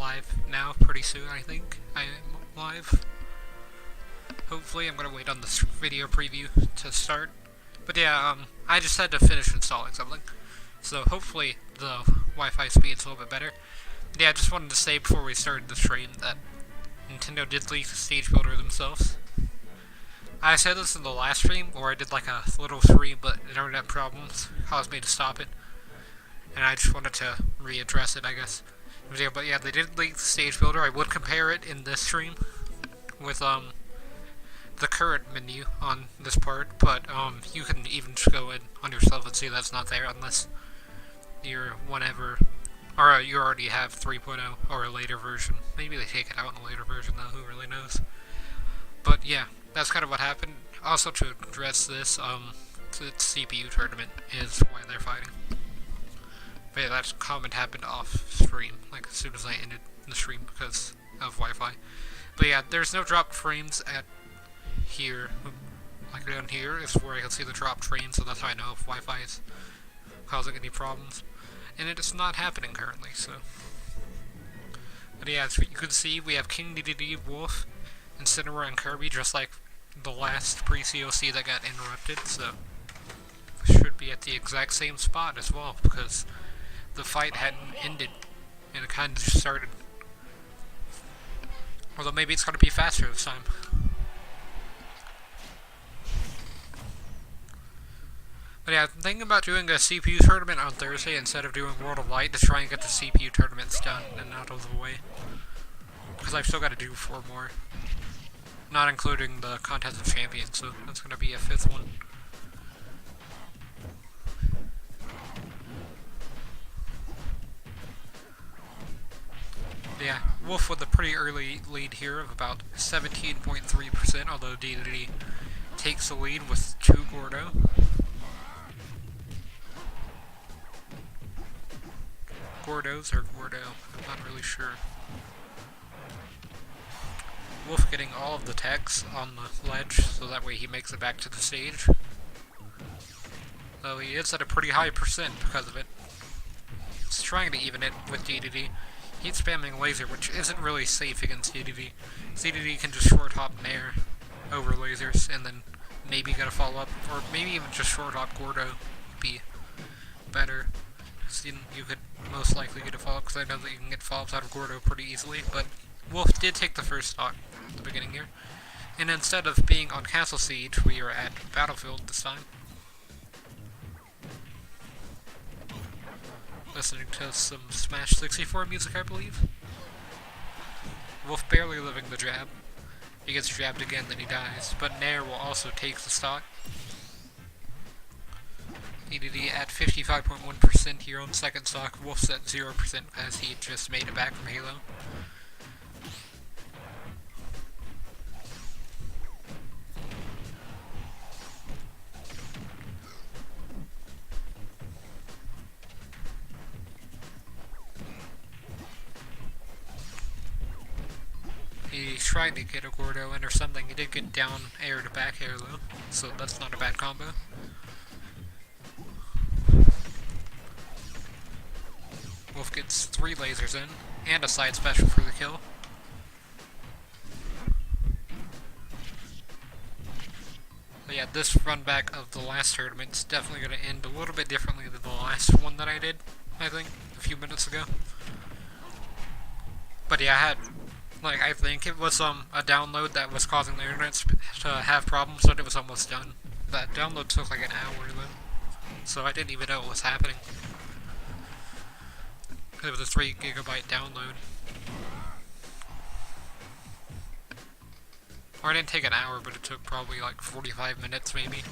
live now pretty soon, I think. I am live. Hopefully, I'm gonna wait on this video preview to start. But yeah, I just had to finish installing something. So hopefully the Wi-Fi speed's a little bit better. But yeah, I just wanted to say before we started the stream that Nintendo did leak the stage builder themselves. I said this in the last stream, or I did like a little stream, but internet problems caused me to stop it. And I just wanted to readdress it, I guess. But yeah, they did leak the stage builder. I would compare it in this stream with the current menu on this part, but you can even just go in on yourself and see that's not there unless you're whenever, or you already have 3.0 or a later version. Maybe they take it out in a later version though, who really knows. But yeah, that's kind of what happened. Also to address this, the CPU tournament is why they're fighting. But yeah, that comment happened off stream, like as soon as I ended the stream because of Wi-Fi. But yeah, there's no dropped frames at here. Like down here is where I can see the dropped frames, so that's how I know if Wi-Fi is causing any problems. And it is not happening currently, so. But yeah, as you can see, we have King DDD, Wolf, Incineroar, and Kirby, just like the last pre-CoC that got interrupted, so should be at the exact same spot as well, because the fight hadn't ended, and it kind of just started. Although maybe it's going to be faster this time. But yeah, I'm thinking about doing a CPU tournament on Thursday instead of doing World of Light to try and get the CPU tournaments done and out of the way. Because I've still got to do 4 more. Not including the Contest of Champions, so that's going to be a 5th one. Yeah, Wolf with a pretty early lead here of about 17.3%, although DDD takes the lead with 2 Gordo. Gordos or Gordo, I'm not really sure. Wolf getting all of the techs on the ledge, so that way he makes it back to the stage. Though he is at a pretty high percent because of it. He's trying to even it with DDD. He's spamming laser, which isn't really safe against DDD. DDD can just short hop Nair over lasers, and then maybe get a follow up, or maybe even just short hop Gordo would be better. Because you could most likely get a follow up, because I know that you can get follow ups out of Gordo pretty easily, but Wolf did take the first stock at the beginning here. And instead of being on Castle Siege, we are at Battlefield this time. Listening to some Smash 64 music, I believe. Wolf barely living the jab. He gets jabbed again, then he dies. But Nair will also take the stock. DDD at 55.1% here on second stock. Wolf's at 0% as he just made it back from Halo. He's trying to get a Gordo in or something. He did get down air to back air though, so that's not a bad combo. Wolf gets 3 lasers in, and a side special for the kill. But yeah, this run back of the last tournament is definitely going to end a little bit differently than the last one that I did, I think, a few minutes ago. But yeah, I think it was a download that was causing the internet to have problems, but it was almost done. That download took like an hour though, so I didn't even know it was happening. It was a 3 GB download. Or it didn't take an hour, but it took probably like 45 minutes maybe.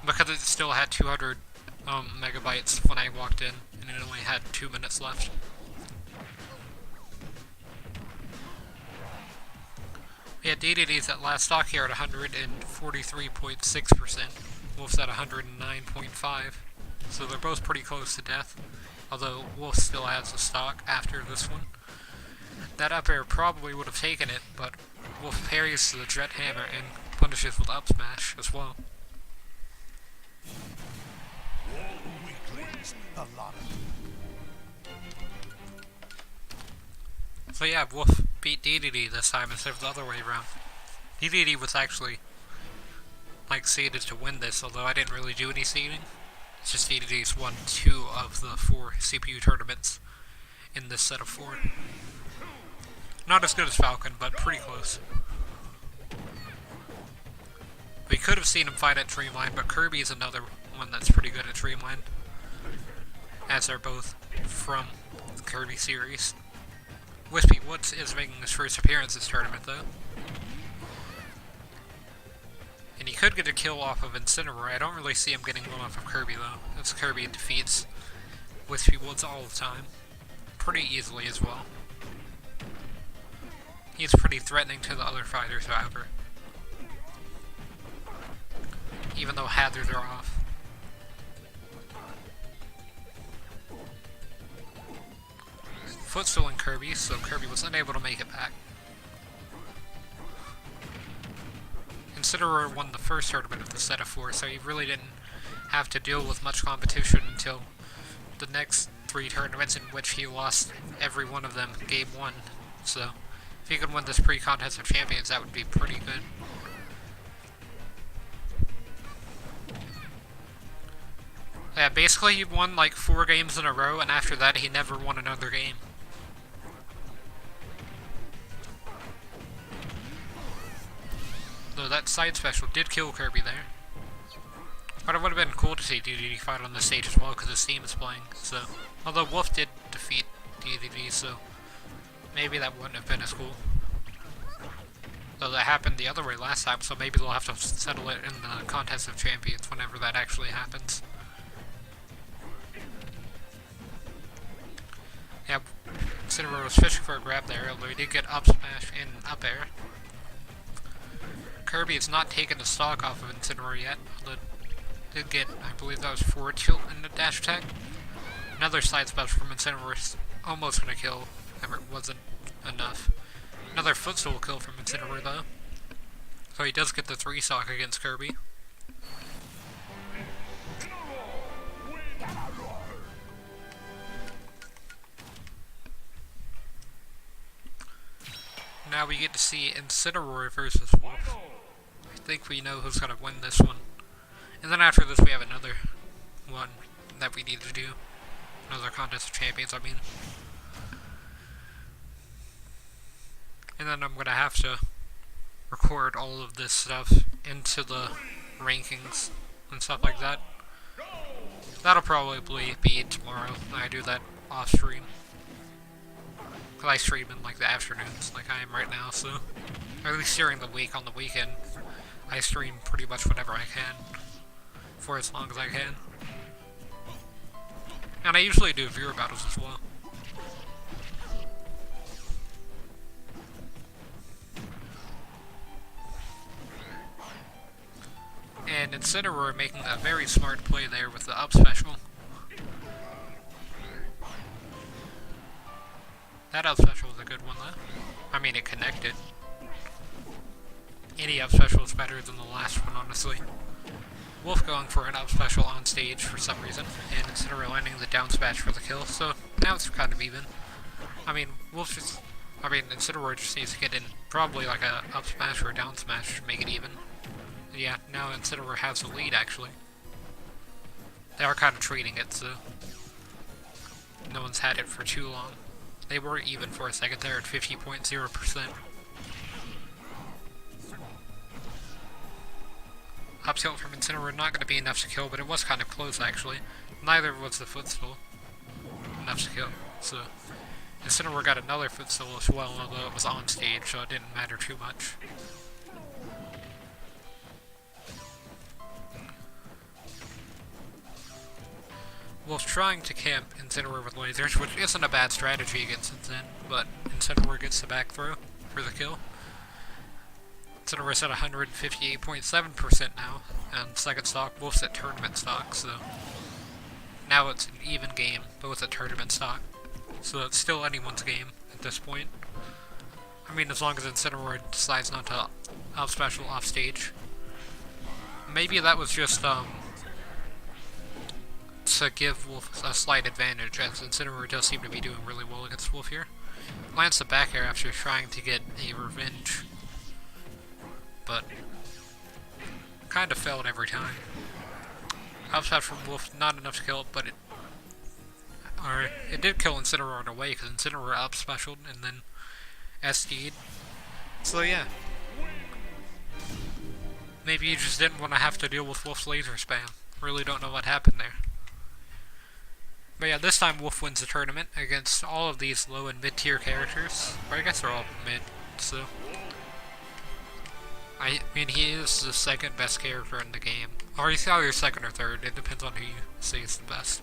Because it still had 200 megabytes when I walked in, and it only had 2 minutes left. Yeah, DDD's at last stock here at 143.6%. Wolf's at 109.5%. So they're both pretty close to death. Although Wolf still has a stock after this one. That up air probably would have taken it, but Wolf parries the Jet Hammer and punishes with up smash as well. So yeah, Wolf beat DDD this time instead of the other way around. DDD was actually, like, seeded to win this, although I didn't really do any seeding. It's just DDD's won 2 of the 4 CPU tournaments in this set of 4. Not as good as Falcon, but pretty close. We could have seen him fight at Dreamline, but Kirby is another one that's pretty good at Dreamline, as they're both from the Kirby series. Wispy Woods is making his first appearance this tournament, though. And he could get a kill off of Incineroar. I don't really see him getting one off of Kirby, though, as Kirby defeats Wispy Woods all the time. Pretty easily as well. He's pretty threatening to the other fighters, however. Even though hazards are off. Footstool in Kirby, so Kirby was unable to make it back. Incineroar won the first tournament of the set of 4, so he really didn't have to deal with much competition until the next 3 tournaments, in which he lost every one of them game 1. So if he could win this pre-contest of champions, that would be pretty good. Yeah, basically he won like 4 games in a row, and after that he never won another game. Though that side special did kill Kirby there. But it would have been cool to see DDD fight on the stage as well, because his team is playing, so... Although Wolf did defeat DDD, so maybe that wouldn't have been as cool. Though that happened the other way last time, so maybe they'll have to settle it in the Contest of Champions whenever that actually happens. Yeah, Incineroar was fishing for a grab there, although he did get up smash and up air. Kirby has not taken the stock off of Incineroar yet, although did get, I believe that was forward tilt in the dash attack. Another side special from Incineroar is almost gonna kill, however it wasn't enough. Another footstool kill from Incineroar though. So he does get the 3 stock against Kirby. Now we get to see Incineroar versus Wolf. I think we know who's gonna win this one. And then after this we have another one that we need to do. Another Contest of Champions, I mean. And then I'm gonna have to record all of this stuff into the rankings and stuff like that. That'll probably be tomorrow when I do that off stream. Cause I stream in like the afternoons, like I am right now, so... Or at least during the week, on the weekend, I stream pretty much whenever I can. For as long as I can. And I usually do viewer battles as well. And Incineroar making a very smart play there with the up special. That up special was a good one though. I mean, it connected. Any up special is better than the last one, honestly. Wolf going for an up special on stage for some reason, and Incineroar landing the down smash for the kill, so now it's kind of even. I mean, Incineroar just needs to get in probably like a up smash or a down smash to make it even. And yeah, now Incineroar has the lead actually. They are kind of trading it, so no one's had it for too long. They were even for a second there at 50.0%. Up tilt from Incineroar not going to be enough to kill, but it was kind of close actually. Neither was the footstool enough to kill, so Incineroar got another footstool as well, although it was on stage, so it didn't matter too much. Wolf's trying to camp Incineroar with lasers, which isn't a bad strategy against Incin, but Incineroar gets the back throw for the kill. Incineroar's at 158.7% now, and second stock, Wolf's at tournament stock, so now it's an even game, both at tournament stock, so it's still anyone's game at this point. I mean, as long as Incineroar decides not to up special off stage. Maybe that was just, to give Wolf a slight advantage, as Incineroar does seem to be doing really well against Wolf here. Lands the back air after trying to get a revenge. But kind of failed every time. Up smash from Wolf, not enough to kill it, but it did kill Incineroar in a way, because Incineroar up specialed and then SD'd. So yeah. Maybe you just didn't want to have to deal with Wolf's laser spam. Really don't know what happened there. But yeah, this time Wolf wins the tournament against all of these low and mid tier characters. Or I guess they're all mid, so. I mean, he is the second best character in the game. Or he's either second or third, it depends on who you say is the best.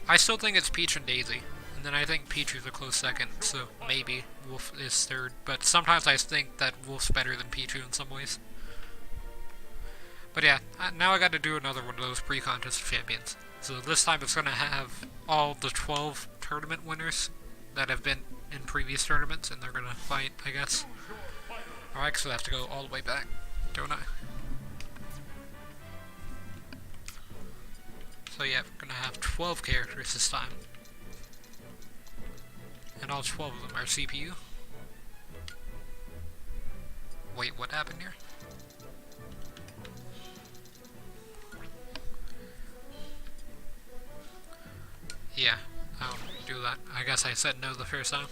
I still think it's Peach and Daisy. And then I think Peach is a close second, so maybe Wolf is third. But sometimes I think that Wolf's better than Pichu in some ways. But yeah, now I gotta do another one of those pre-contest champions. So this time it's gonna have all the 12 tournament winners that have been in previous tournaments, and they're gonna fight, I guess. Alright, so I have to go all the way back, don't I? So yeah, we're gonna have 12 characters this time. And all 12 of them are CPU. Wait, what happened here? Yeah, I'll do that. I guess I said no the first time.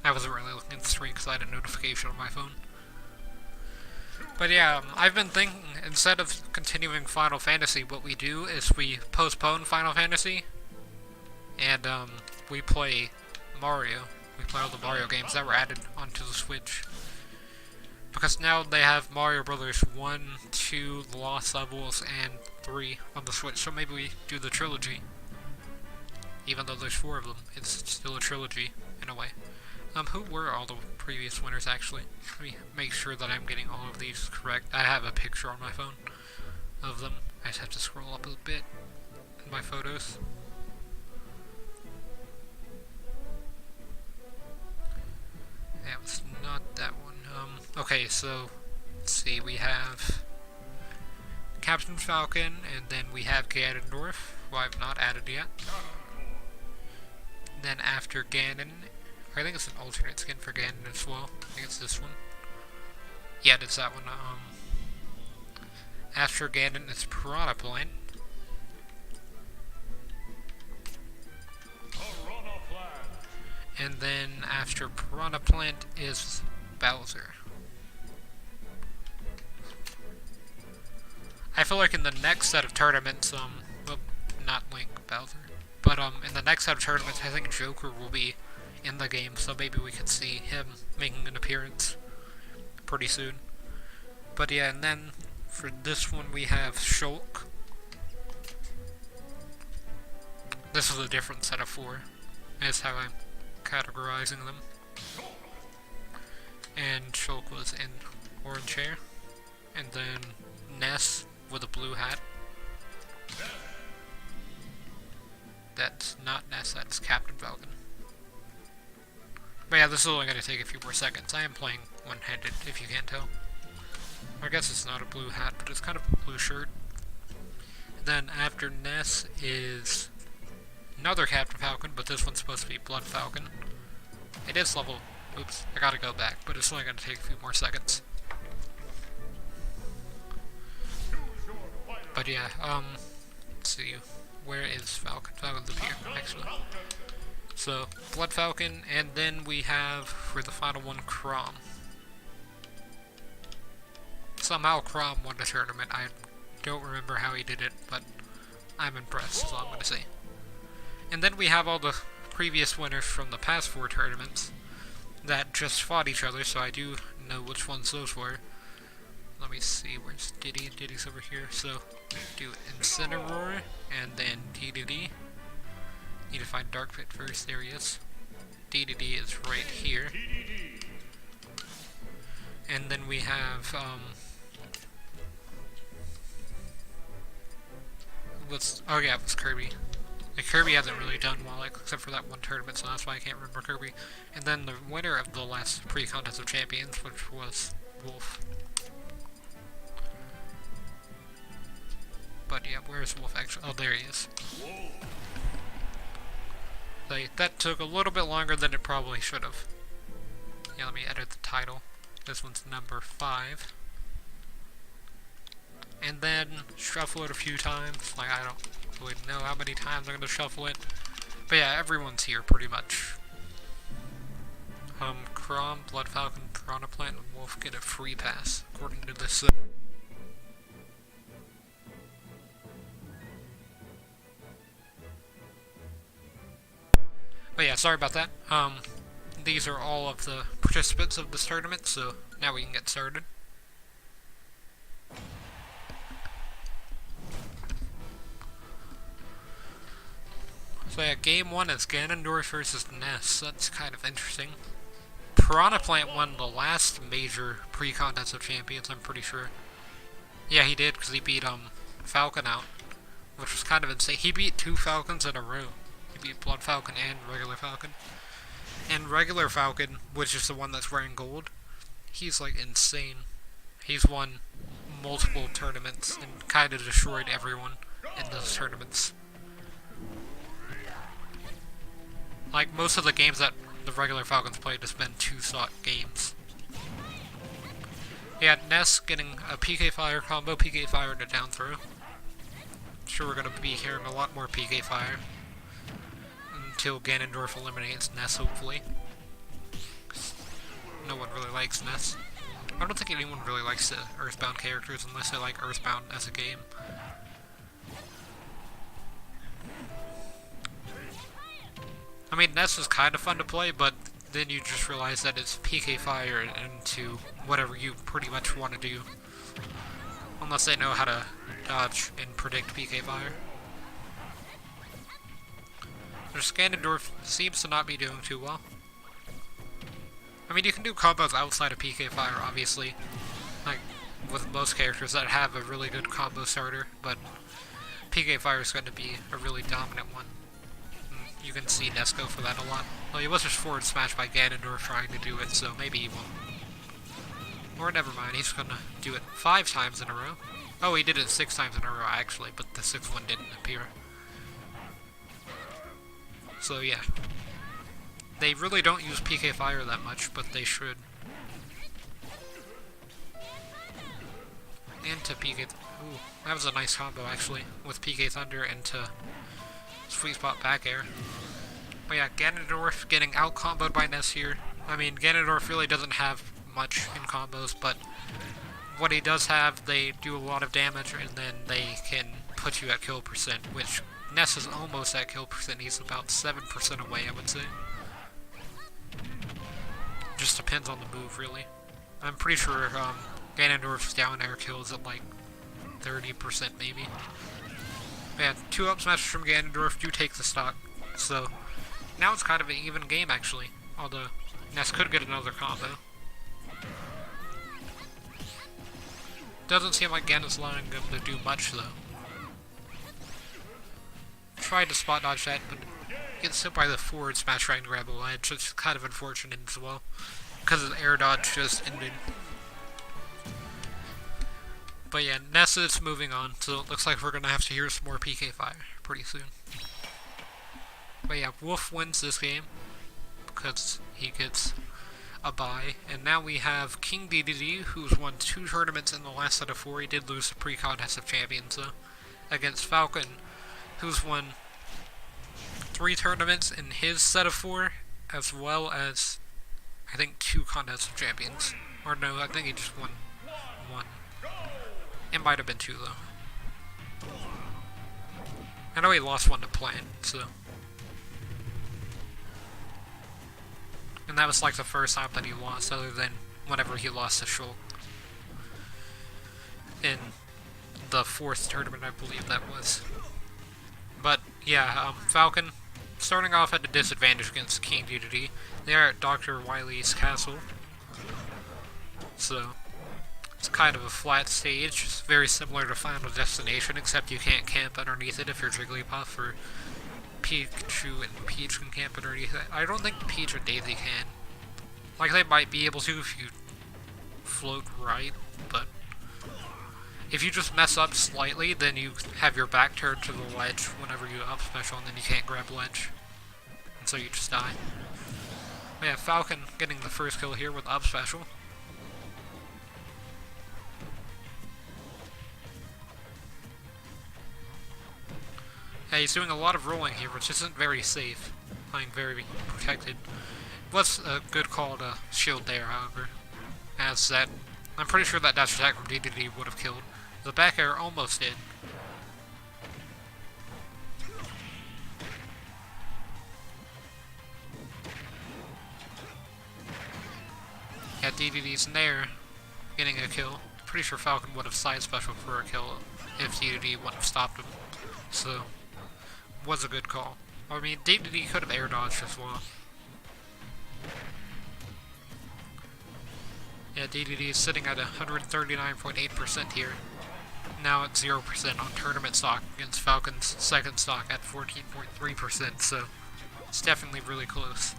I wasn't really looking at the screen because I had a notification on my phone. But yeah, I've been thinking, instead of continuing Final Fantasy, what we do is we postpone Final Fantasy, and we play Mario. We play all the Mario games that were added onto the Switch. Because now they have Mario Brothers 1, 2, The Lost Levels, and 3 on the Switch, so maybe we do the trilogy. Even though there's 4 of them, it's still a trilogy, in a way. Who were all the previous winners, actually? Let me make sure that I'm getting all of these correct. I have a picture on my phone of them. I just have to scroll up a bit in my photos. That was not that one. Okay, so, let's see, we have Captain Falcon, and then we have Ganondorf, who I've not added yet. Then after Ganon, I think it's an alternate skin for Ganon as well. I think it's this one. Yeah, it's that one. After Ganon, it's Piranha Plant. And then after Piranha Plant is Bowser. I feel like in the next set of tournaments, well, not Link, Bowser. But in the next set of tournaments, I think Joker will be in the game, so maybe we could see him making an appearance pretty soon. But yeah, and then for this one we have Shulk. This is a different set of 4, is how I'm categorizing them. And Shulk was in orange hair. And then Ness with a blue hat. That's not Ness, that's Captain Falcon. But yeah, this is only going to take a few more seconds. I am playing one-handed, if you can't tell. I guess it's not a blue hat, but it's kind of a blue shirt. And then after Ness is another Captain Falcon, but this one's supposed to be Blood Falcon. It is level... Oops, I gotta go back, but it's only going to take a few more seconds. But yeah, let's see. Where is Falcon? Falcon's up here, actually. So, Blood Falcon, and then we have, for the final one, Chrom. Somehow Chrom won the tournament. I don't remember how he did it, but I'm impressed, is all I'm going to say. And then we have all the previous winners from the past 4 tournaments that just fought each other, so I do know which ones those were. Let me see, where's Diddy? Diddy's over here, so do Incineroar, and then DDD. Need to find Dark Pit first, there he is. DDD is right here. And then we have, oh yeah, it was Kirby. Like, Kirby hasn't really done well, except for that one tournament, so that's why I can't remember Kirby. And then the winner of the last pre-contest of champions, which was Wolf. But yeah, where's Wolf actually? Oh, there he is. That took a little bit longer than it probably should have. Yeah, let me edit the title. This one's number 5. And then shuffle it a few times. Like, I don't really know how many times I'm going to shuffle it. But yeah, everyone's here pretty much. Crom, Blood Falcon, Piranha Plant, and Wolf get a free pass, according to this. But yeah, sorry about that. These are all of the participants of this tournament, so now we can get started. So yeah, game 1 is Ganondorf versus Ness. That's kind of interesting. Piranha Plant won the last major pre-contest of champions, I'm pretty sure. Yeah, he did, because he beat Falcon out, which was kind of insane. He beat 2 Falcons in a row. He beat Blood Falcon and Regular Falcon. And Regular Falcon, which is the one that's wearing gold, he's like insane. He's won multiple tournaments and kind of destroyed everyone in those tournaments. Like, most of the games that the Regular Falcons played has been 2-shot games. Yeah, Ness getting a PK Fire combo, PK Fire to down throw. Sure, we're gonna be hearing a lot more PK Fire until Ganondorf eliminates Ness, hopefully. No one really likes Ness. I don't think anyone really likes the Earthbound characters unless they like Earthbound as a game. I mean, Ness is kind of fun to play, but then you just realize that it's PK Fire into whatever you pretty much want to do. Unless they know how to dodge and predict PK Fire. Ganondorf seems to not be doing too well. I mean, you can do combos outside of PK Fire, obviously. Like, with most characters that have a really good combo starter, but PK Fire is going to be a really dominant one. You can see Ness go for that a lot. Well, he was just forward smashed by Ganondorf trying to do it, so maybe he won't. Or never mind, he's gonna do it 5 times in a row. Oh, he did it 6 times in a row, actually, but the 6th one didn't appear. So, yeah. They really don't use PK Fire that much, but they should. Into PK... Ooh, that was a nice combo, actually, with PK Thunder into Sweet Spot back air. But yeah, Ganondorf getting out-comboed by Ness here. I mean, Ganondorf really doesn't have much in combos, but what he does have, they do a lot of damage, and then they can put you at kill percent, which Ness is almost at kill percent. He's about 7% away, I would say. Just depends on the move, really. I'm pretty sure Ganondorf's down air kills at like 30% maybe. Man, 2 up smashes from Ganondorf do take the stock, so now it's kind of an even game actually, although Ness could get another combo. Doesn't seem like Gan is allowing him to do much though. Tried to spot dodge that, but gets hit by the forward smash trying to grab a ledge, which is kind of unfortunate as well, because his air dodge just ended. But yeah, Ness is moving on, so it looks like we're going to have to hear some more PK Fire pretty soon. But yeah, Wolf wins this game, because he gets a bye. And now we have King DDD, who's won 2 tournaments in the last set of 4. He did lose the pre-contest of champions, though, against Falcon, who's won 3 tournaments in his set of 4, as well as, I think, 2 contests of champions. Or no, I think he just won 1. It might have been 2, though. I know he lost 1 to Plant, so. And that was like the first time that he lost, other than whenever he lost to Shulk. In the 4th tournament, I believe that was. But, yeah, Falcon, starting off at a disadvantage against King DDD. They are at Dr. Wily's castle. So, it's kind of a flat stage. It's very similar to Final Destination, except you can't camp underneath it if you're Jigglypuff, or Pikachu and Peach can camp underneath it. I don't think Peach or Daisy can. Like, they might be able to if you float right, but if you just mess up slightly, then you have your back turned to the ledge whenever you up special, and then you can't grab ledge. so you just die. We have Falcon getting the first kill here with up special. Yeah, he's doing a lot of rolling here, which isn't very safe. Playing very protected. Was a good call to shield there, however. As that, I'm pretty sure that dash attack from DDD would have killed. The back air almost did. Yeah, DDD's in there, getting a kill. Pretty sure Falcon would have side special for a kill if DDD wouldn't have stopped him. So, was a good call. I mean, DDD could have air dodged as well. Yeah, DDD is sitting at 139.8% here. Now at 0% on tournament stock against Falcon's second stock at 14.3%, so it's definitely really close.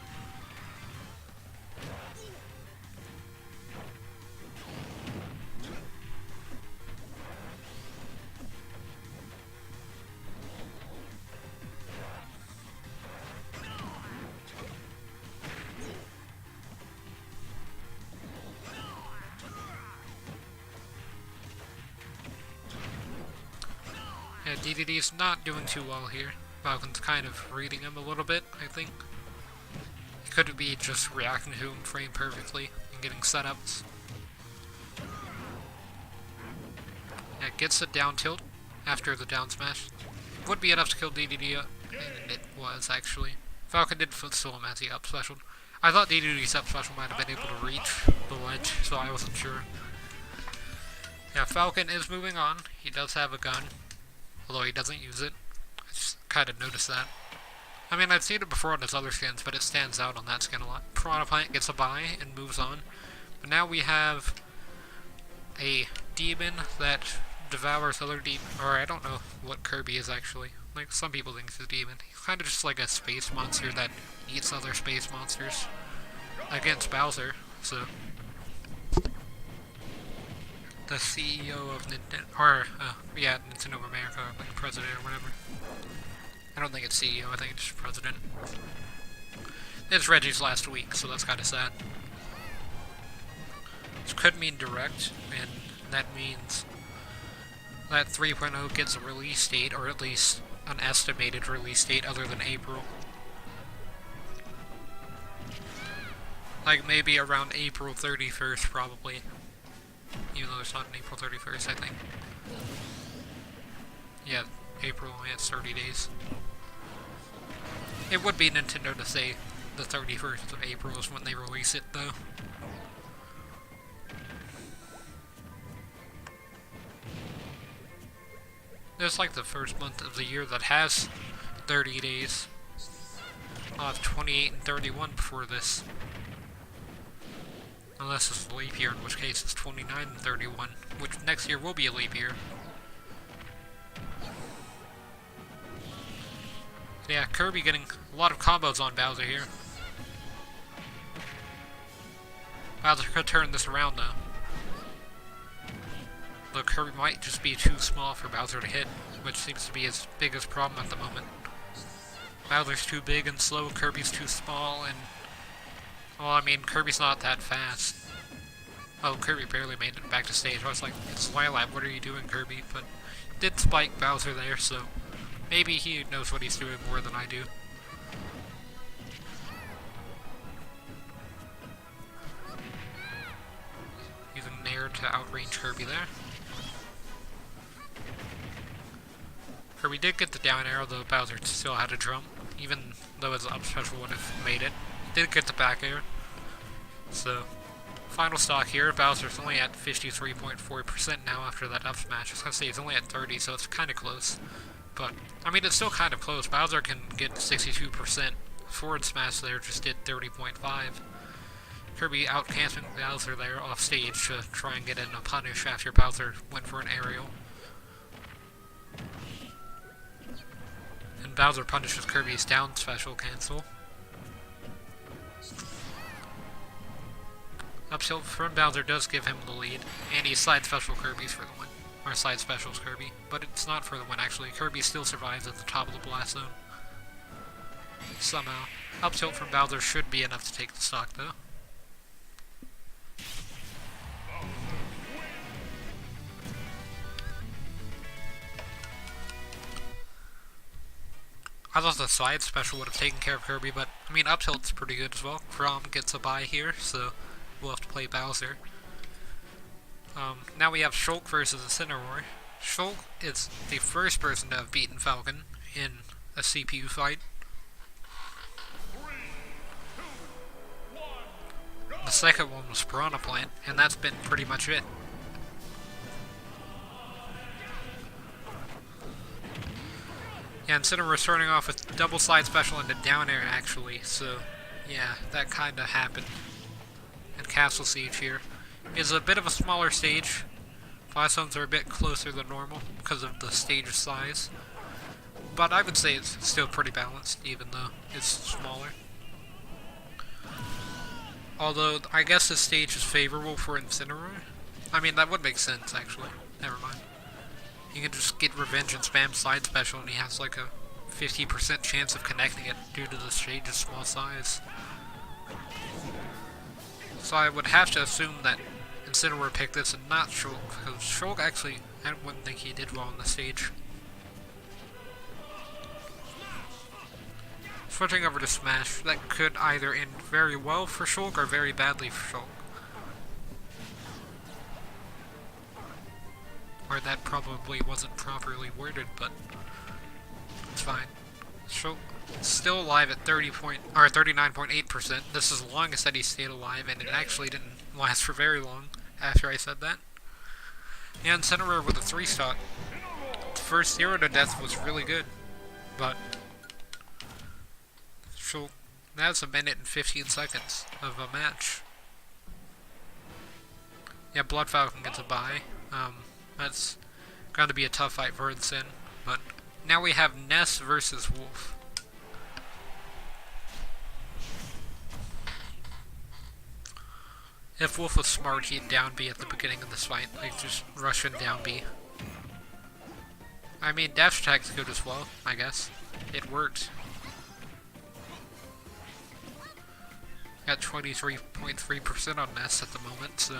Yeah, DDD's not doing too well here. Falcon's kind of reading him a little bit, I think. It could be just reacting to him frame perfectly and getting setups. Yeah, gets a down tilt after the down smash. Would be enough to kill DDD, and it was actually. Falcon did footstool him as he up specialed. I thought DDD's up special might have been able to reach the ledge, so I wasn't sure. Yeah, Falcon is moving on. He does have a gun, although he doesn't use it. I just kind of noticed that. I mean, I've seen it before on his other skins, but it stands out on that skin a lot. Piranha Plant gets a buy and moves on. But now we have a demon that devours other demons. Or I don't know what Kirby is actually. Like, some people think he's a demon. He's kind of just like a space monster that eats other space monsters against Bowser, so. The CEO of Nintendo, or, yeah, Nintendo of America, like president or whatever. I don't think it's CEO, I think it's just president. It's Reggie's last week, so that's kind of sad. This could mean direct, and that means that 3.0 gets a release date, or at least an estimated release date other than April. Like, maybe around April 31st, probably. Even though it's not an April 31st, I think. Yeah, April, yeah, it's 30 days. It would be Nintendo to say the 31st of April is when they release it, though. It's like the first month of the year that has 30 days. I'll have 28 and 31 before this. Unless it's a leap year, in which case it's 29 and 31, which next year will be a leap year. Yeah, Kirby getting a lot of combos on Bowser here. Bowser could turn this around though. Look, Kirby might just be too small for Bowser to hit, which seems to be his biggest problem at the moment. Bowser's too big and slow, Kirby's too small, and well, I mean, Kirby's not that fast. Oh, Kirby barely made it back to stage. I was like, it's Lilac, what are you doing, Kirby? But did spike Bowser there, so maybe he knows what he's doing more than I do. Using Nair to outrange Kirby there. Kirby did get the down arrow, though Bowser still had a jump, even though his up special would have made it. Did get the back air. So, final stock here, Bowser's only at 53.4% now after that up smash. I was gonna say he's only at 30, so it's kinda close. But, I mean, it's still kind of close. Bowser can get 62%. Forward smash there just did 30.5. Kirby out-canceling Bowser there off stage to try and get in a punish after Bowser went for an aerial. And Bowser punishes Kirby's down special cancel. Up tilt from Bowser does give him the lead, and he side special Kirby's for the win. Or side specials Kirby, but it's not for the win actually. Kirby still survives at the top of the blast zone. Somehow. Up tilt from Bowser should be enough to take the stock, though. I thought the side special would have taken care of Kirby, but, I mean, up tilt's pretty good as well. Chrom gets a bye here, so we'll have to play Bowser. Now we have Shulk versus Incineroar. Shulk is the first person to have beaten Falcon in a CPU fight. The second one was Piranha Plant, and that's been pretty much it. Yeah, Incineroar starting off with double side special into down air actually, so yeah, that kinda happened. And Castle Siege here is a bit of a smaller stage. Flash zones are a bit closer than normal because of the stage size. But I would say it's still pretty balanced, even though it's smaller. Although, I guess this stage is favorable for Incineroar. I mean, that would make sense, actually. Never mind. He can just get revenge and spam side special, and he has like a 50% chance of connecting it due to the stage's small size. So I would have to assume that Incineroar picked this and not Shulk, because Shulk actually, I wouldn't think he did well on the stage. Switching over to Smash, that could either end very well for Shulk or very badly for Shulk. Or that probably wasn't properly worded, but it's fine. Shulk still alive at 39.8%. This is the longest that he stayed alive, and it actually didn't last for very long after I said that. And Incineroar with a 3-stock. The first 0 to death was really good, but Shulk, that's a minute and 15 seconds of a match. Yeah, Blood Falcon gets a bye. That's going to be a tough fight for Incin, but now we have Ness versus Wolf. If Wolf was smart, he'd down B at the beginning of this fight, like just rush in down B. I mean, dash attack's good as well, I guess. It worked. Got 23.3% on Ness at the moment, so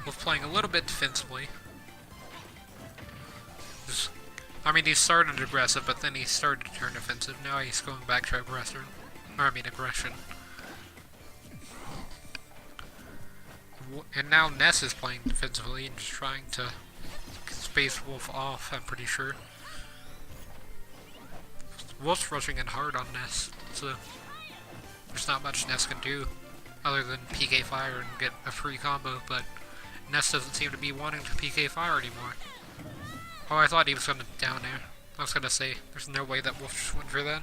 Wolf playing a little bit defensively. I mean, he started aggressive, but then he started to turn defensive. Now he's going back to aggression. Aggression. And now Ness is playing defensively and just trying to space Wolf off, I'm pretty sure. Wolf's rushing in hard on Ness, so there's not much Ness can do other than PK Fire and get a free combo, but Ness doesn't seem to be wanting to PK Fire anymore. Oh, I thought he was going to down air. I was going to say, there's no way that Wolf just went for that.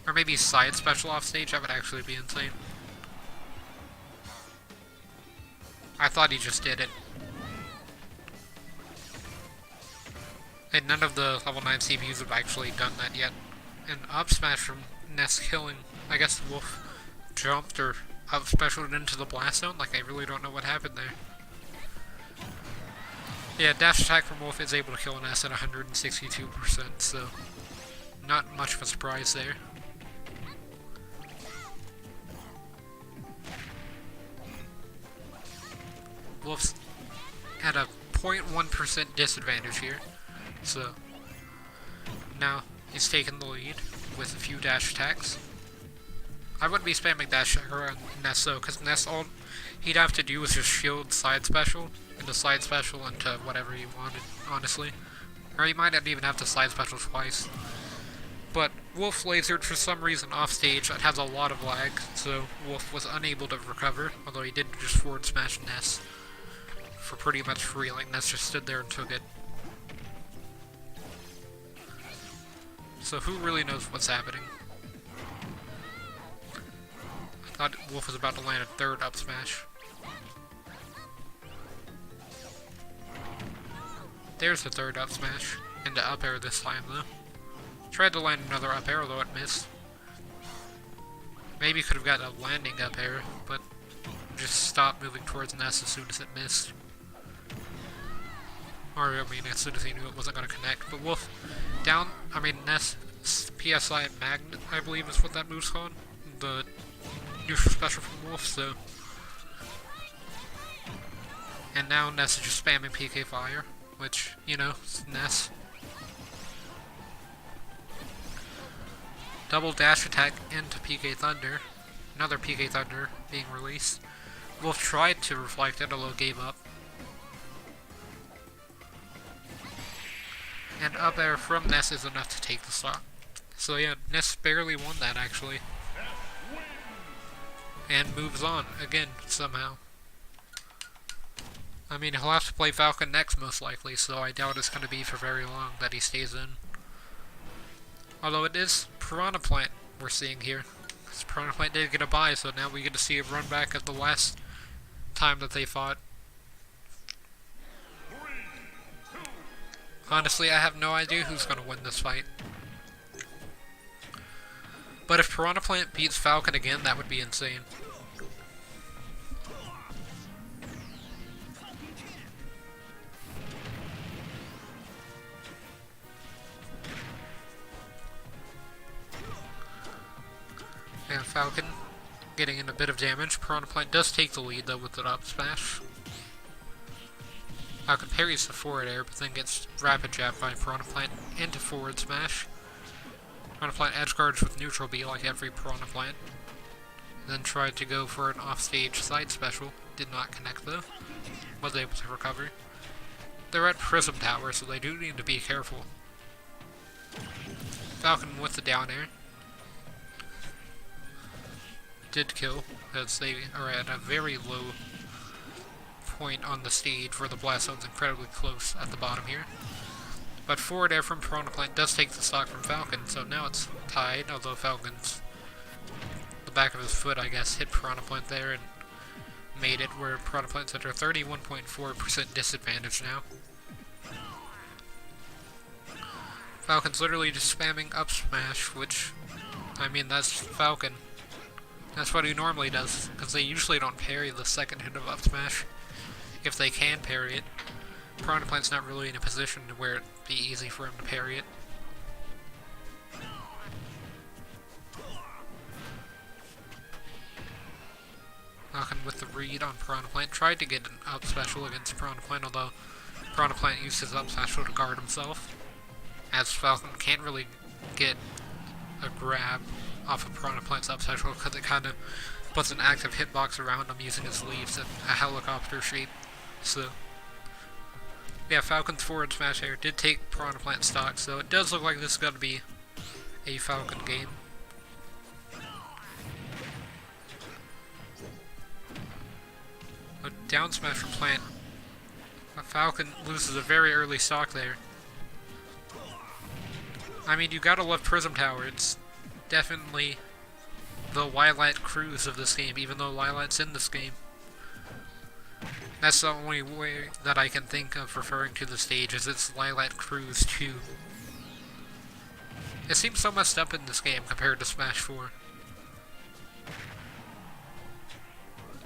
Or maybe side special off stage, that would actually be insane. I thought he just did it. And none of the level 9 CPUs have actually done that yet. And up smash from Ness killing, I guess Wolf jumped or up specialed into the blast zone. Like, I really don't know what happened there. Yeah, dash attack from Wolf is able to kill Ness at 162%, so not much of a surprise there. Wolf's at a 0.1% disadvantage here, so now he's taken the lead with a few dash attacks. I wouldn't be spamming dash attack around Ness though, because Ness, all he'd have to do was just shield side special, into side special, into whatever he wanted, honestly. Or he might not even have to side special twice. But Wolf lasered for some reason off stage that has a lot of lag, so Wolf was unable to recover, although he did just forward smash Ness for pretty much free. Like, Ness just stood there and took it. So who really knows what's happening? I thought Wolf was about to land a third up smash. There's the third up smash, into up air this time though. Tried to land another up air, though it missed. Maybe could have gotten a landing up air, but just stopped moving towards Ness as soon as it missed. Or, I mean, as soon as he knew it wasn't going to connect. But Wolf down, I mean, Ness PSI Magnet, I believe is what that move's called. The neutral special from Wolf, so. And now Ness is just spamming PK Fire, which, you know, it's Ness. Double dash attack into PK Thunder. Another PK Thunder being released. Wolf tried to reflect it, although gave up. And up air from Ness is enough to take the stock. So yeah, Ness barely won that actually. And moves on, again, somehow. I mean, he'll have to play Falcon next most likely, so I doubt it's going to be for very long that he stays in. Although it is Piranha Plant we're seeing here. Because Piranha Plant did get a bye, so now we get to see a run back at the last time that they fought. Honestly, I have no idea who's going to win this fight. But if Piranha Plant beats Falcon again, that would be insane. And Falcon getting in a bit of damage. Piranha Plant does take the lead though with the up smash. Falcon parries the forward air, but then gets rapid jab by Piranha Plant into forward smash. Piranha Plant edge guards with neutral B like every Piranha Plant. Then tried to go for an offstage side special. Did not connect though. Was able to recover. They're at Prism Tower, so they do need to be careful. Falcon with the down air. Did kill, as they are at a very low point on the stage where the blast zone's incredibly close at the bottom here. But forward air from Piranha Plant does take the stock from Falcon, so now it's tied, although Falcon's, the back of his foot I guess, hit Piranha Plant there and made it where Piranha Plant's at a 31.4% disadvantage now. Falcon's literally just spamming up smash, which, I mean, that's Falcon. That's what he normally does, because they usually don't parry the second hit of up smash. If they can parry it. Piranha Plant's not really in a position where it'd be easy for him to parry it. Falcon with the read on Piranha Plant. Tried to get an up special against Piranha Plant, although Piranha Plant used his up special to guard himself. As Falcon can't really get a grab off of Piranha Plant's up special because it kind of puts an active hitbox around him using his leaves in a helicopter shape. So, yeah, Falcon's forward smash air did take Piranha Plant stock, so it does look like this is going to be a Falcon game. A down smash from Plant. Falcon loses a very early stock there. I mean, you gotta love Prism Tower. It's definitely the Lilac Cruise of this game, even though Lilac's in this game. That's the only way that I can think of referring to the stage, is it's Lilac Cruise 2. It seems so messed up in this game compared to Smash 4.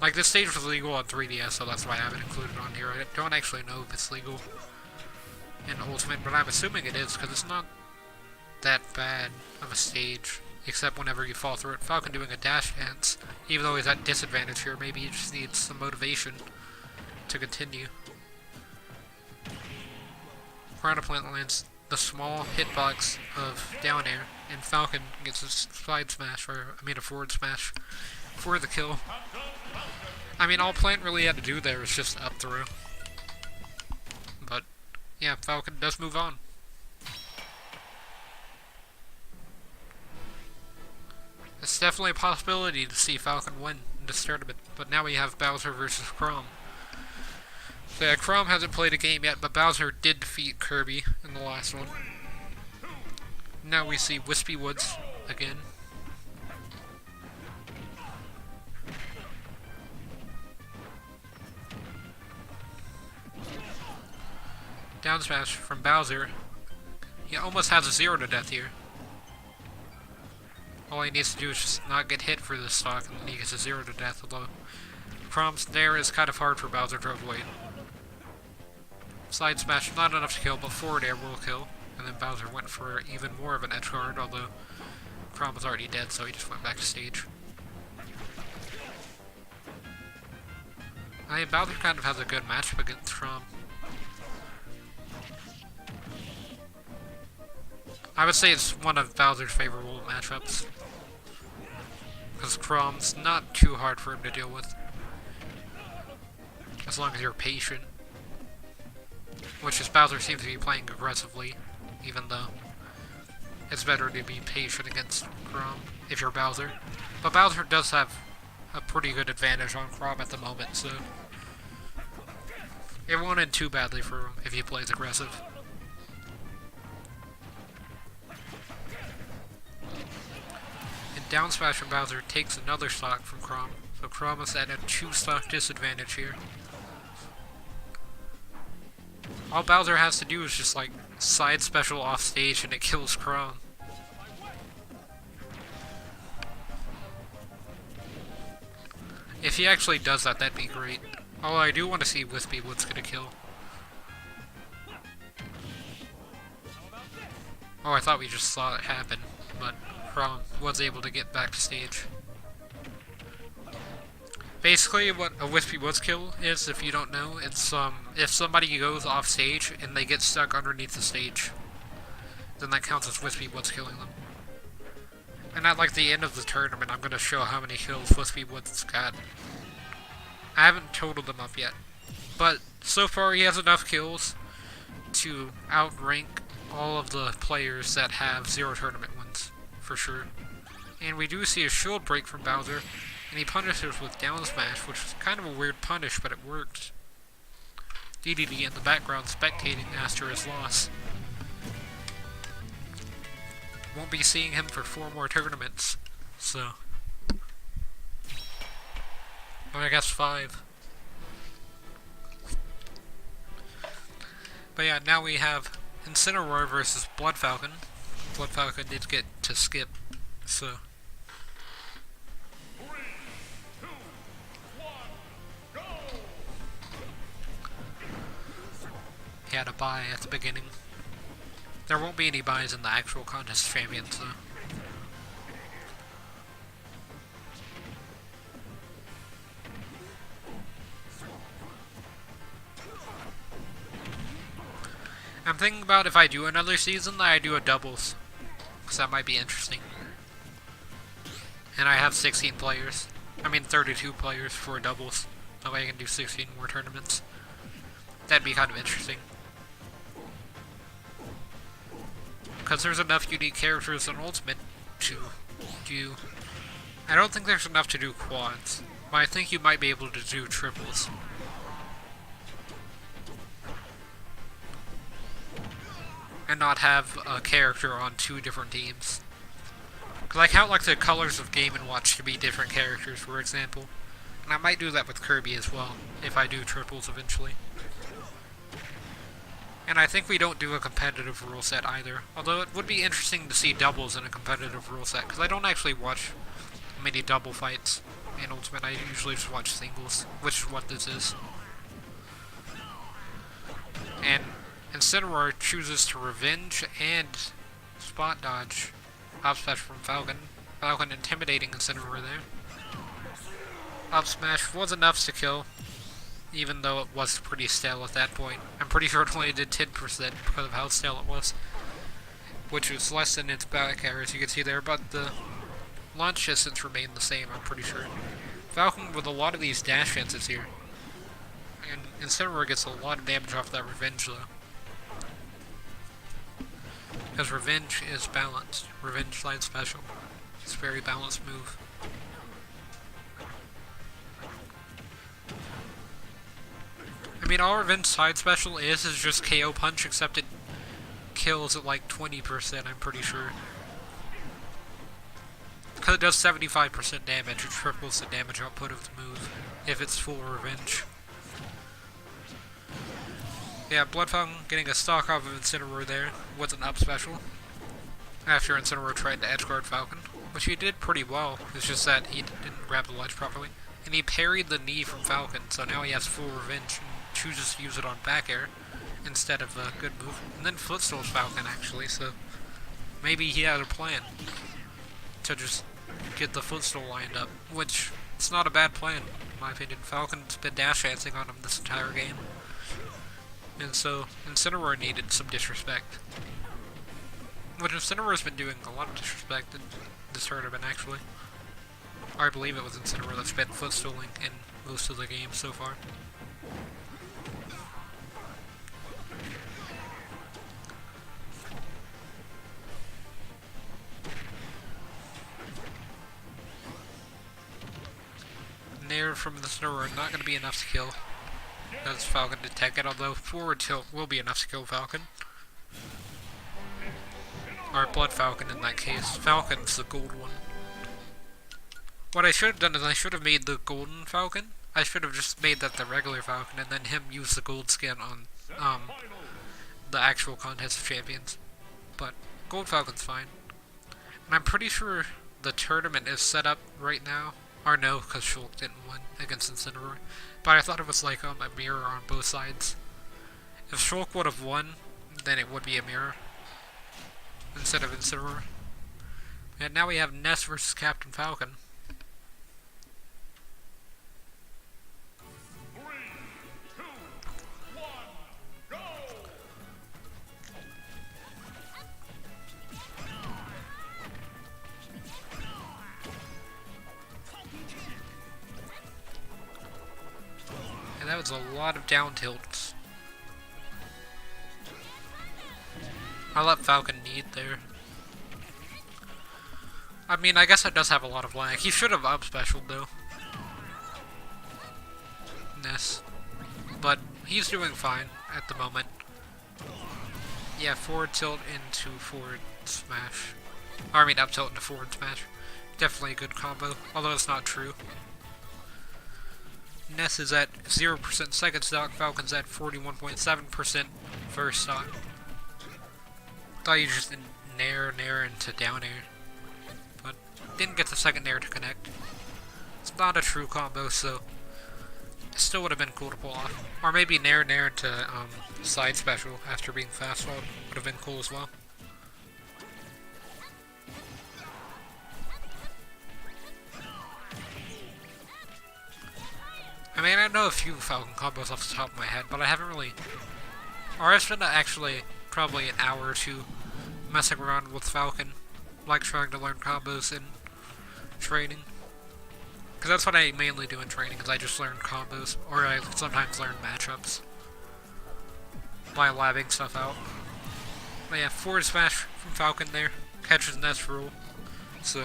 Like, this stage was legal on 3DS, so that's why I have it included on here. I don't actually know if it's legal in Ultimate, but I'm assuming it is, because it's not that bad of a stage, except whenever you fall through it. Falcon doing a dash dance, even though he's at disadvantage here, maybe he just needs some motivation to continue. Piranha Plant lands the small hitbox of down air, and Falcon gets a side smash, or I mean a forward smash, for the kill. I mean, all Plant really had to do there was just up through. But, yeah, Falcon does move on. It's definitely a possibility to see Falcon win in this tournament, but now we have Bowser versus Chrom. So yeah, Chrom hasn't played a game yet, but Bowser did defeat Kirby in the last one. Now we see Wispy Woods again. Down smash from Bowser. He almost has a 0 to death here. All he needs to do is just not get hit for this stock, and then he gets a 0 to death, although Chrom's there is kind of hard for Bowser to avoid. Side smash, not enough to kill, but forward air will kill. And then Bowser went for even more of an edge guard, although Chrom was already dead, so he just went back to stage. I mean, Bowser kind of has a good matchup against Chrom. I would say it's one of Bowser's favorable matchups. Because Chrom's not too hard for him to deal with. As long as you're patient. Which is Bowser seems to be playing aggressively, even though it's better to be patient against Chrom if you're Bowser. But Bowser does have a pretty good advantage on Chrom at the moment, so it won't end too badly for him if he plays aggressive. And down smash from Bowser takes another stock from Chrom, so Chrom is at a 2-stock disadvantage here. All Bowser has to do is just like side special off stage and it kills Chrom. If he actually does that, that'd be great. Although I do want to see Wispy Wood's gonna kill. Oh, I thought we just saw it happen, but Chrom was able to get back to stage. Basically, what a Wispy Woods kill is, if you don't know, it's if somebody goes off stage and they get stuck underneath the stage, then that counts as Wispy Woods killing them. And at like the end of the tournament, I'm gonna show how many kills Wispy Woods got. I haven't totaled them up yet, but so far he has enough kills to outrank all of the players that have 0 tournament wins, for sure. And we do see a shield break from Bowser. And he punishes with down smash, which is kind of a weird punish, but it worked. DDD in the background spectating after his loss. Won't be seeing him for 4 more tournaments, so. Or I guess 5. But yeah, now we have Incineroar versus Blood Falcon. Blood Falcon did get to skip, so. He had a bye at the beginning. There won't be any buys in the actual contest champions, though. I'm thinking about if I do another season, that I do a doubles. Because that might be interesting. And I have 16 players. I mean 32 players for doubles. That way I can do 16 more tournaments. That'd be kind of interesting. Because there's enough unique characters in Ultimate to do. I don't think there's enough to do quads, but I think you might be able to do triples. And not have a character on 2 different teams. Because I count like the colors of Game & Watch to be different characters, for example. And I might do that with Kirby as well, if I do triples eventually. And I think we don't do a competitive rule set either. Although it would be interesting to see doubles in a competitive rule set, because I don't actually watch many double fights in Ultimate. I usually just watch singles, which is what this is. And Incineroar chooses to revenge and spot dodge up smash from Falcon. Falcon intimidating Incineroar there. Up smash was enough to kill, even though it was pretty stale at that point. I'm pretty sure it only did 10% because of how stale it was, which was less than its back air, as you can see there, but the launch distance remained the same, I'm pretty sure. Falcon with a lot of these dash chances here, and Incineroar gets a lot of damage off that revenge though. Because revenge is balanced. Revenge side special. It's a very balanced move. I mean, all Revenge side special is just KO punch, except it kills at like 20%, I'm pretty sure. Because it does 75% damage, it triples the damage output of the move, if it's full Revenge. Yeah, Blood Falcon getting a stock off of Incineroar there with an up special. After Incineroar tried to edgeguard Falcon, which he did pretty well, it's just that he didn't grab the ledge properly. And he parried the knee from Falcon, so now he has full Revenge. Chooses to use it on back air, instead of a good move. And then Footstool's Falcon, actually, so maybe he had a plan to just get the Footstool lined up, which it's not a bad plan, in my opinion. Falcon's been dash dancing on him this entire game, and so Incineroar needed some disrespect. Which Incineroar's been doing a lot of disrespect in this tournament, actually. Or I believe it was Incineroar that's been footstooling in most of the game so far. Nair from the Incineroar, not going to be enough to kill. That's Falcon to tech it, although forward tilt will be enough to kill Falcon. Or Blood Falcon in that case. Falcon's the gold one. What I should have done is I should have made the golden Falcon. I should have just made that the regular Falcon and then him use the gold skin on the actual Contest of Champions. But gold Falcon's fine. And I'm pretty sure the tournament is set up right now. Or no, because Shulk didn't win against Incineroar. But I thought it was like a mirror on both sides. If Shulk would have won, then it would be a mirror instead of Incineroar. And now we have Ness versus Captain Falcon. 3, 2, 1, go! And that was a lot of down tilts. I let Falcon need there. I mean, I guess it does have a lot of lag. He should have up specialed though. Ness. But he's doing fine at the moment. Yeah, forward tilt into forward smash. Or I mean up tilt into forward smash. Definitely a good combo, although it's not true. Ness is at 0% second stock, Falcon's at 41.7% first stock. Thought you just nair into down air, but didn't get the second nair to connect. It's not a true combo, so it still would have been cool to pull off. Or maybe nair into side special after being fast walled would have been cool as well. I mean, I know a few Falcon combos off the top of my head, but I haven't really... Or I've spent actually probably an hour or two messing around with Falcon, like trying to learn combos in training. Because that's what I mainly do in training, is I just learn combos, or I sometimes learn matchups by labbing stuff out. But yeah, forward smash from Falcon there, catches Ness rule, so...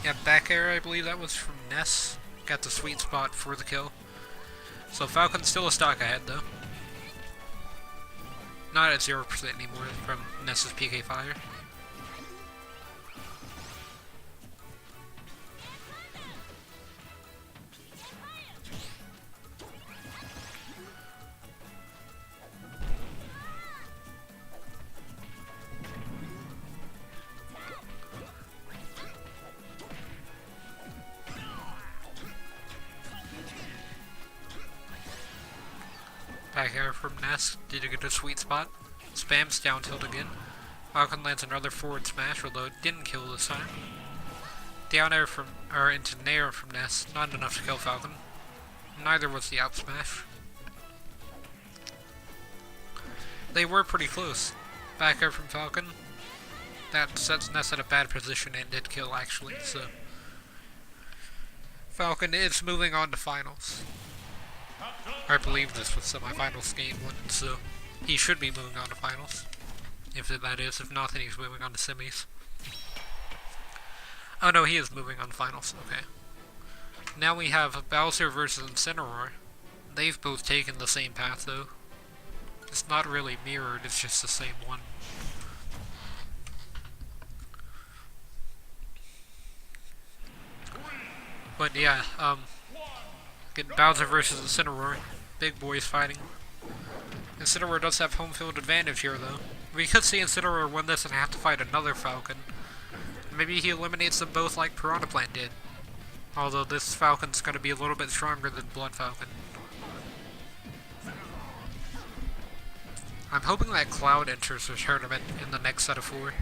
Yeah, back air, I believe that was from Ness. Got the sweet spot for the kill. So Falcon's still a stock ahead, though. Not at 0% anymore from Ness's PK Fire. Back air from Ness, did get a sweet spot. Spams down tilt again. Falcon lands another forward smash, although it didn't kill this time. Down air from, or into nair from Ness, not enough to kill Falcon. Neither was the up smash. They were pretty close. Back air from Falcon. That sets Ness in a bad position and did kill actually, so. Falcon is moving on to finals. I believe this was semifinals game one, so he should be moving on to finals. If that is, if not, then he's moving on to semis. Oh no, he is moving on to finals, okay. Now we have Bowser versus Incineroar. They've both taken the same path though. It's not really mirrored, it's just the same one. But yeah, get Bowser versus Incineroar. Big boys fighting. Incineroar does have home field advantage here, though. We could see Incineroar win this and have to fight another Falcon. Maybe he eliminates them both like Piranha Plant did. Although this Falcon's going to be a little bit stronger than Blood Falcon. I'm hoping that Cloud enters the tournament in the next set of 4.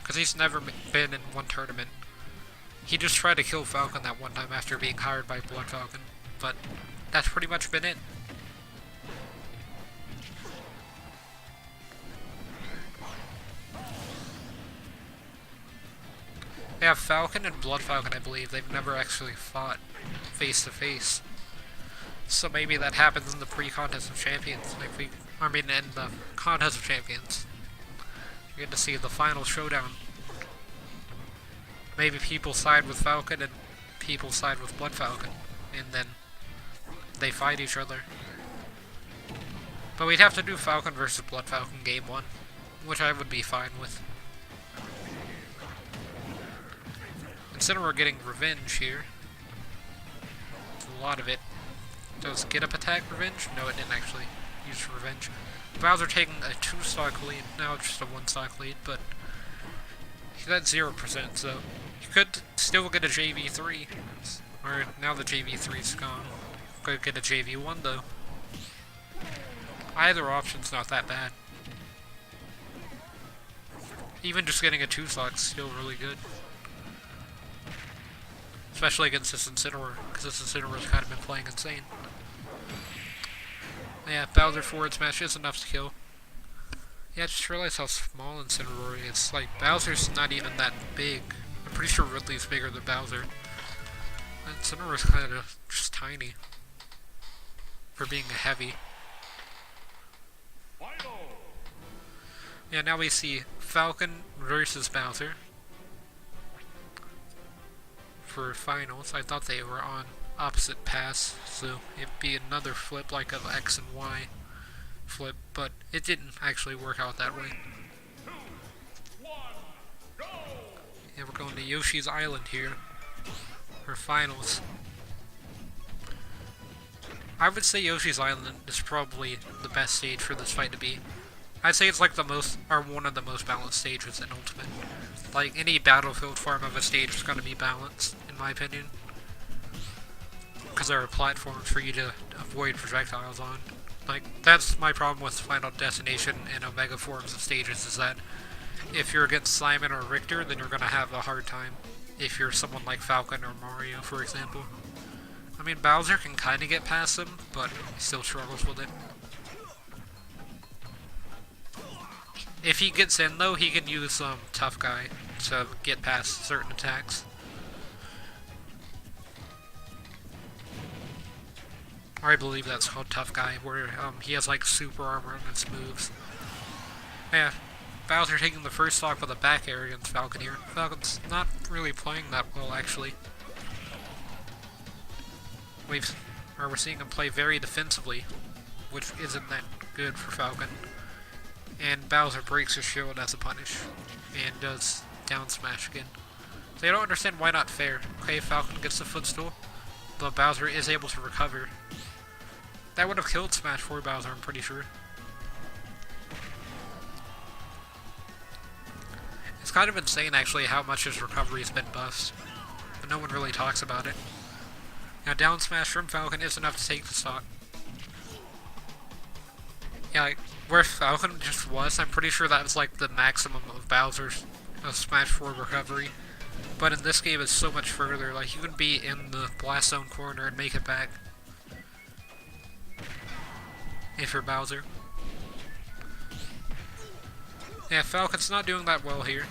Because he's never been in one tournament. He just tried to kill Falcon that one time after being hired by Blood Falcon. But that's pretty much been it. Yeah, Falcon and Blood Falcon, I believe, they've never actually fought face to face. So maybe that happens in the pre-contest of champions. In the contest of champions. You get to see the final showdown. Maybe people side with Falcon and people side with Blood Falcon. And then they fight each other. But we'd have to do Falcon versus Blood Falcon game 1. Which I would be fine with. Consider we're getting revenge here. A lot of it. Does Get Up attack revenge? No, it didn't actually use revenge. Bowser taking a 2-stock lead. Now it's just a 1-stock lead, but he's at 0%, so you could still get a JV3. Or now the JV3's gone. Could get a JV1 though. Either option's not that bad. Even just getting a 2-stock's still really good. Especially against this Incineroar, because this Incineroar's kind of been playing insane. Yeah, Bowser forward smash is enough to kill. Yeah, I just realized how small Incineroar is. Like, Bowser's not even that big. I'm pretty sure Ridley's bigger than Bowser. Incineroar's kind of just tiny. For being heavy. Yeah, now we see Falcon versus Bowser. For finals, I thought they were on opposite paths, so it'd be another flip like of X and Y flip, but it didn't actually work out that way. 2, 1, go! Yeah, we're going to Yoshi's Island here for finals. I would say Yoshi's Island is probably the best stage for this fight to be. I'd say it's like the most, or one of the most balanced stages in Ultimate. Like, any Battlefield form of a stage is going to be balanced, in my opinion. Because there are platforms for you to avoid projectiles on. Like, that's my problem with Final Destination and Omega forms of stages, is that if you're against Simon or Richter, then you're going to have a hard time. If you're someone like Falcon or Mario, for example. I mean, Bowser can kind of get past them, but he still struggles with it. If he gets in, though, he can use Tough Guy to get past certain attacks. Or I believe that's called Tough Guy, where he has like super armor on his moves. Yeah, Bowser taking the first stock with a back air against Falcon here. Falcon's not really playing that well, actually. We're seeing him play very defensively, which isn't that good for Falcon. And Bowser breaks his shield as a punish, and does down smash again. So I don't understand why not fair. Okay, Falcon gets the footstool, but Bowser is able to recover. That would have killed Smash for Bowser, I'm pretty sure. It's kind of insane, actually, how much his recovery has been buffed, but no one really talks about it. Now, down smash from Falcon is enough to take the stock. Yeah, like, where Falcon just was, I'm pretty sure that was like the maximum of Bowser's Smash 4 recovery. But in this game, it's so much further. Like, you can be in the blast zone corner and make it back. If you're Bowser. Yeah, Falcon's not doing that well here.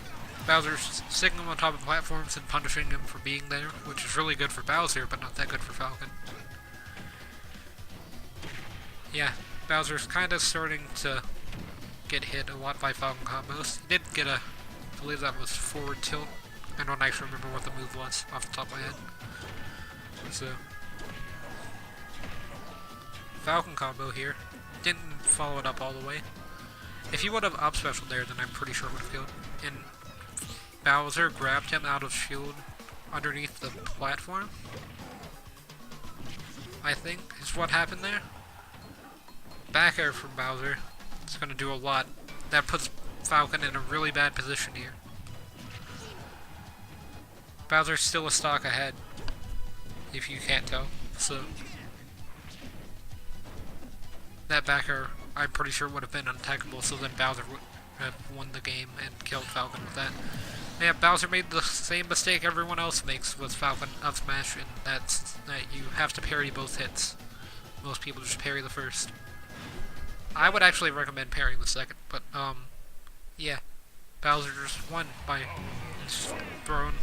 Bowser's sticking him on top of platforms and punishing him for being there, which is really good for Bowser, but not that good for Falcon. Yeah, Bowser's kind of starting to get hit a lot by Falcon combos. He did get I believe that was forward tilt. I don't actually remember what the move was off the top of my head. So, Falcon combo here. Didn't follow it up all the way. If he would have up special there, then I'm pretty sure it would have killed. And Bowser grabbed him out of shield underneath the platform, I think, is what happened there. Back air from Bowser. It's going to do a lot. That puts Falcon in a really bad position here. Bowser's still a stock ahead. if you can't tell. So that backer, I'm pretty sure would have been unattackable, so then Bowser would have won the game and killed Falcon with that. Yeah, Bowser made the same mistake everyone else makes with Falcon up smash, and that's that you have to parry both hits. Most people just parry the first. I would actually recommend parrying the second, but yeah, Bowser just won by just throwing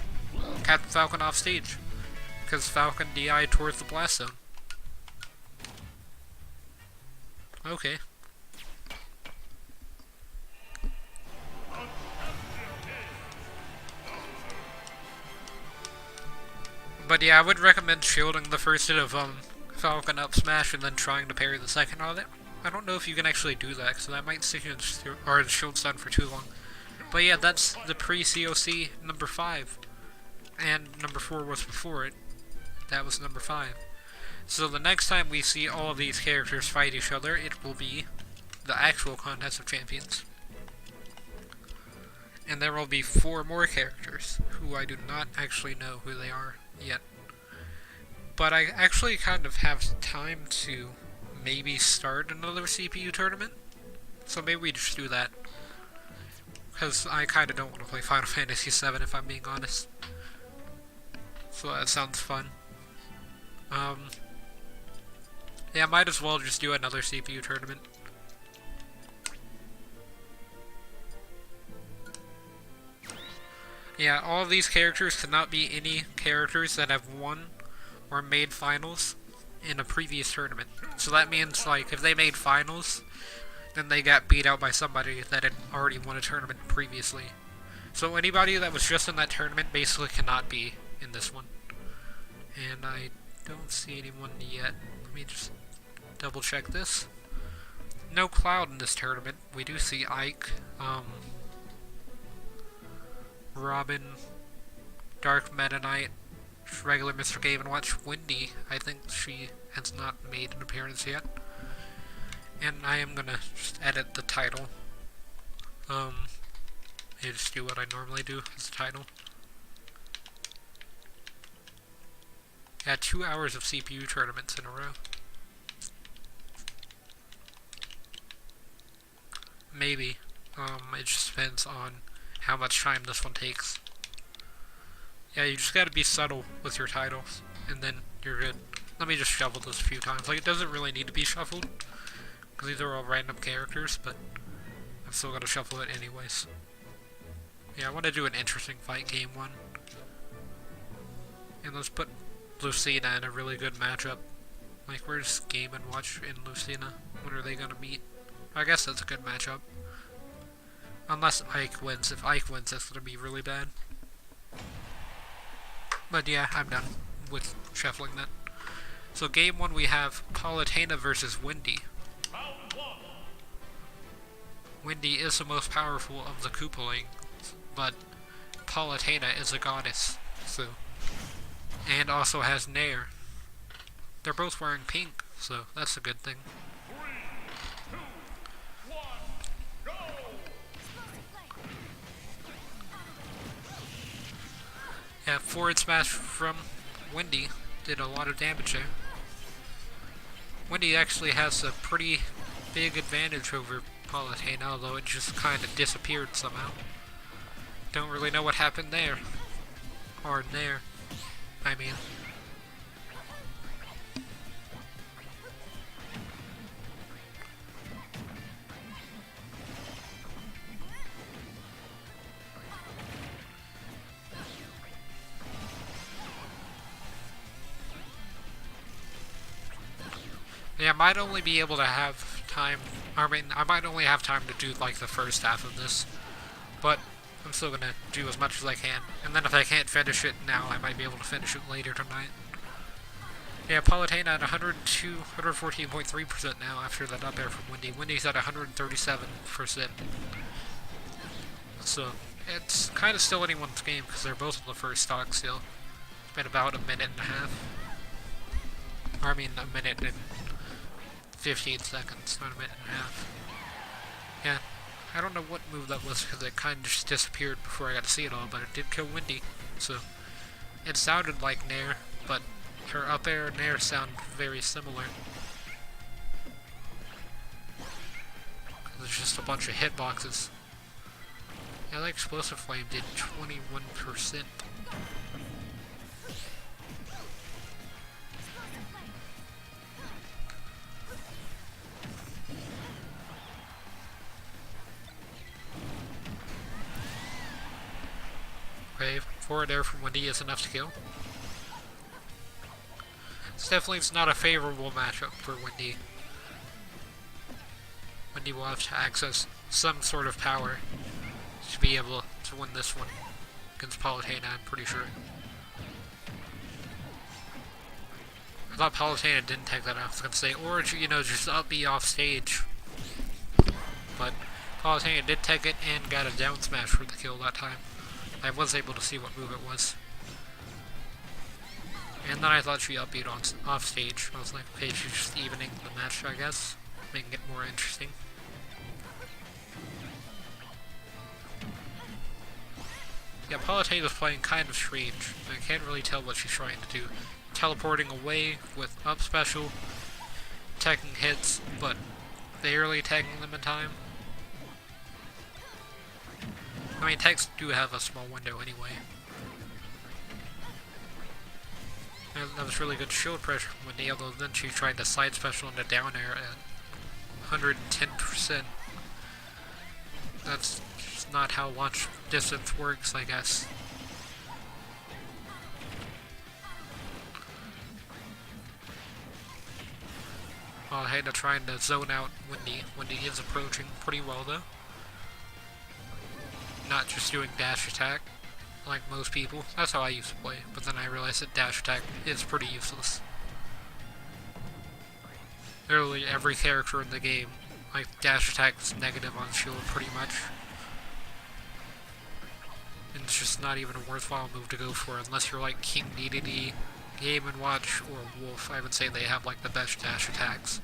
Captain Falcon off stage because Falcon DI'd towards the blast zone. Okay. But yeah, I would recommend shielding the first hit of Falcon up smash and then trying to parry the second on it. I don't know if you can actually do that, so that might stick you in the shield stun for too long. But yeah, that's the pre-CoC number 5. And number 4 was before it. That was number 5. So the next time we see all of these characters fight each other, it will be the actual Contest of Champions. And there will be 4 more characters, who I do not actually know who they are yet. But I actually kind of have time to maybe start another CPU tournament. So maybe we just do that. Because I kind of don't want to play Final Fantasy VII if I'm being honest. So that sounds fun. Yeah, might as well just do another CPU tournament. Yeah, all of these characters cannot be any characters that have won or made finals in a previous tournament. So that means, like, if they made finals, then they got beat out by somebody that had already won a tournament previously. So anybody that was just in that tournament basically cannot be in this one. And I don't see anyone yet. Let me just double check this. No Cloud in this tournament. We do see Ike, Robin, Dark Meta Knight, regular Mr. Game & Watch, Wendy. I think she has not made an appearance yet. And I am gonna just edit the title. I just do what I normally do as a title. Yeah, 2 hours of CPU tournaments in a row. Maybe. It just depends on how much time this one takes. Yeah, you just gotta be subtle with your titles, and then you're good. Let me just shuffle this a few times. Like, it doesn't really need to be shuffled, because these are all random characters, but I'm still gonna shuffle it anyways. Yeah, I want to do an interesting fight game one. And let's put Lucina in a really good matchup. Like, where's Game & Watch and Lucina? When are they gonna meet? I guess that's a good matchup. Unless Ike wins. If Ike wins, that's gonna be really bad. But yeah, I'm done with shuffling that. So game 1 we have Palutena versus Wendy. Wendy is the most powerful of the Koopaling, but Palutena is a goddess, so. And also has Nair. They're both wearing pink, so that's a good thing. 3, 2, 1, go! Yeah, forward smash from Wendy did a lot of damage there. Wendy actually has a pretty big advantage over Palutena, although it just kind of disappeared somehow. Don't really know what happened there. Or there, I mean. Yeah, I might only be able to have time, I might only have time to do like the first half of this, but I'm still gonna do as much as I can, and then if I can't finish it now, I might be able to finish it later tonight. Yeah, Palutena at 114.3% now after that up air from Wendy. Wendy's at 137%. So, it's kind of still anyone's game, because they're both in the first stock still. It's been about a minute and a half. Or, I mean, a minute and 15 seconds, not a minute and a half. Yeah, I don't know what move that was because it kind of just disappeared before I got to see it all, but it did kill Wendy. So, it sounded like Nair, but Her up air and air sound very similar. There's just a bunch of hitboxes. Yeah, that explosive flame did 21%. Okay, forward air from Wendy is enough to kill. It's not a favorable matchup for Wendy. Wendy will have to access some sort of power to be able to win this one against Palutena, I'm pretty sure. I thought Palutena didn't take that off. I was gonna say, or you know, just up B off stage. But Palutena did take it and got a down smash for the kill that time. I was able to see what move it was. And then I thought she upbeat on off stage. I was like, okay, she's just evening the match, I guess, making it more interesting. Yeah, Palutena's playing kind of strange. I can't really tell what she's trying to do. Teleporting away with up special, taking hits, but barely taking them in time. I mean, tags do have a small window anyway. And that was really good shield pressure from Wendy, although then she tried to side special into down air at 110%. That's just not how launch distance works, I guess. Hannah trying to zone out Wendy. Wendy is approaching pretty well though. Not just doing dash attack like most people. That's how I used to play, but then I realized that dash attack is pretty useless. Literally every character in the game, like, dash attack is negative on shield pretty much. And it's just not even a worthwhile move to go for unless you're like King DDD, Game & Watch, or Wolf. I would say they have like the best dash attacks.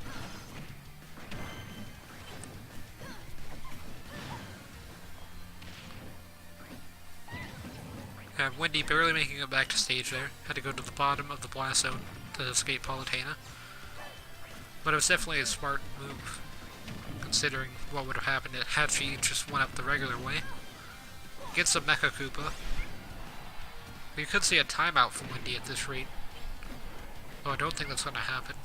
And Wendy barely making it back to stage there. Had to go to the bottom of the blast zone to escape Palutena. But it was definitely a smart move, considering what would have happened had she just went up the regular way. Gets a Mecha Koopa. We could see a timeout from Wendy at this rate. Oh, I don't think that's going to happen.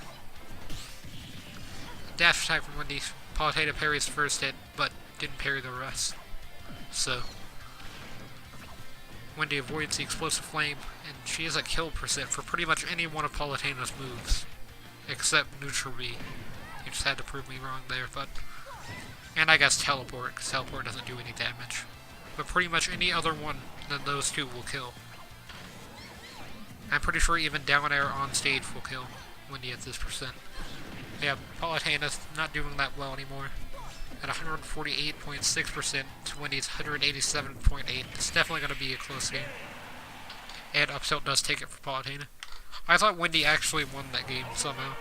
Dash attack from Wendy. Palutena parries the first hit, but didn't parry the rest. So Wendy avoids the explosive flame, and she has a kill percent for pretty much any one of Palutena's moves, except neutral B. You just had to prove me wrong there, but... And I guess teleport, because teleport doesn't do any damage. But pretty much any other one than those two will kill. I'm pretty sure even down air on stage will kill Wendy at this percent. Yeah, Palutena's not doing that well anymore. At 148.6% to Wendy's 187.8. It's definitely going to be a close game. And up tilt does take it for Palutena. I thought Wendy actually won that game somehow.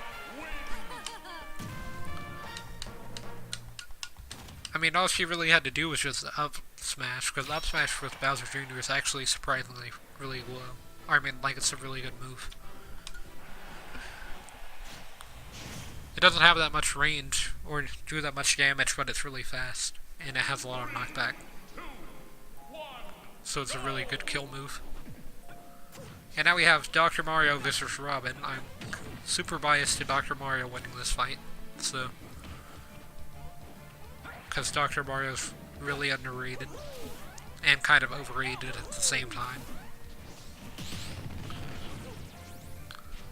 I mean, all she really had to do was just up smash, because up smash with Bowser Jr. is actually surprisingly really low. I mean, like, it's a really good move. It doesn't have that much range or do that much damage, but it's really fast, and it has a lot of knockback. So it's a really good kill move. And now we have Dr. Mario versus Robin. I'm super biased to Dr. Mario winning this fight, so... Because Dr. Mario's really underrated, and kind of overrated at the same time.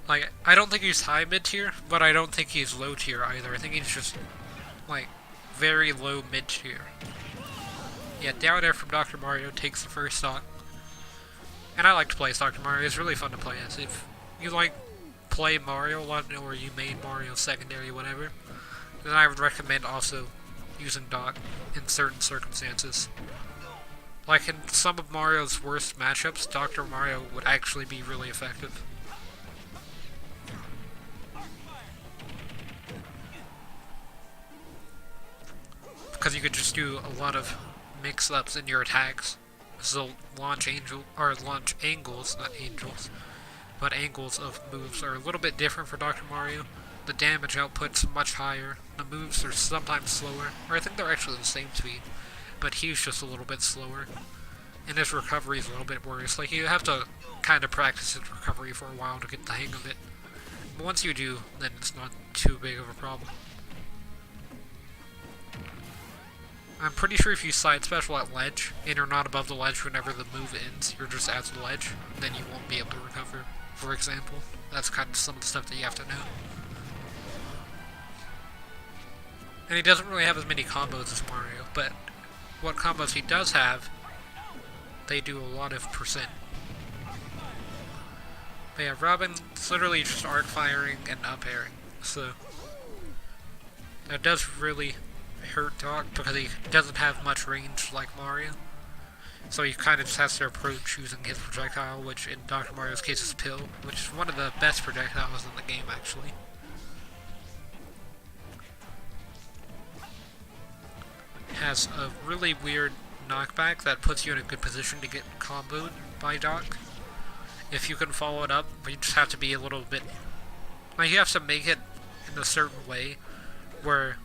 Like, I don't think he's high mid-tier, but I don't think he's low tier either. I think he's just, like, very low mid-tier. Yeah, down air from Dr. Mario takes the first stock. And I like to play as Dr. Mario. It's really fun to play as. If you, like, play Mario a lot, or you main Mario secondary, whatever, then I would recommend also using Doc in certain circumstances. Like, in some of Mario's worst matchups, Dr. Mario would actually be really effective. Because you could just do a lot of mix-ups in your attacks. So launch angles, not angels. but angles of moves are a little bit different for Dr. Mario. The damage output's much higher, the moves are sometimes slower, or I think they're actually the same speed, but he's just a little bit slower. And his recovery is a little bit worse. Like, you have to kind of practice his recovery for a while to get the hang of it. But once you do, then it's not too big of a problem. I'm pretty sure if you side special at ledge, and you're not above the ledge whenever the move ends, you're just at the ledge, then you won't be able to recover, for example. That's kind of some of the stuff that you have to know. And he doesn't really have as many combos as Mario, but what combos he does have, they do a lot of percent. But yeah, Robin's literally just arc firing and up airing, so that does really hurt Doc because he doesn't have much range like Mario. So he kind of just has to approach using his projectile, which in Dr. Mario's case is Pill, which is one of the best projectiles in the game actually. Has a really weird knockback that puts you in a good position to get comboed by Doc. If you can follow it up, but you just have to be a little bit... Like, you have to make it in a certain way where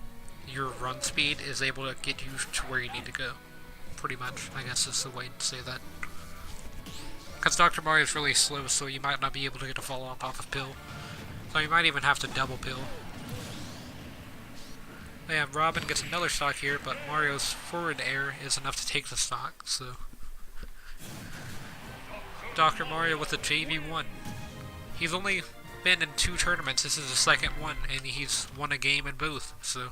your run speed is able to get you to where you need to go. Pretty much, I guess is the way to say that. Because Dr. Mario is really slow, so you might not be able to get a follow-up off of Pill. So you might even have to double Pill. Yeah, Robin gets another stock here, but Mario's forward air is enough to take the stock, so... Dr. Mario with a JV1. He's only been in 2 tournaments, this is the second one, and he's won a game in both, so...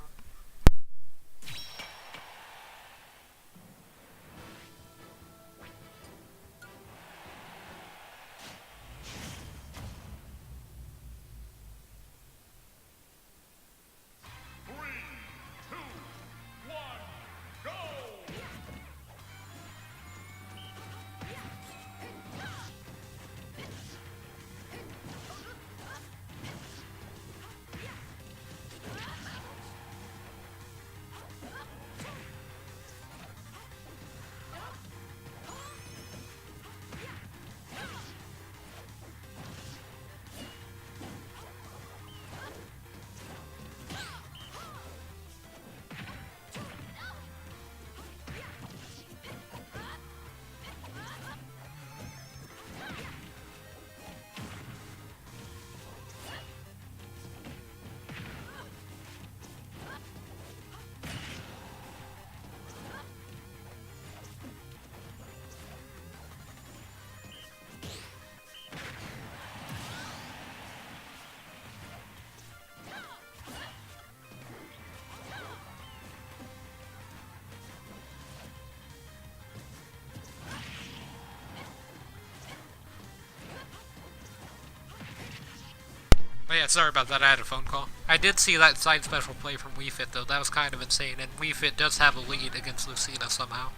Oh yeah, sorry about that, I had a phone call. I did see that side special play from Wii Fit though, that was kind of insane, and Wii Fit does have a lead against Lucina somehow.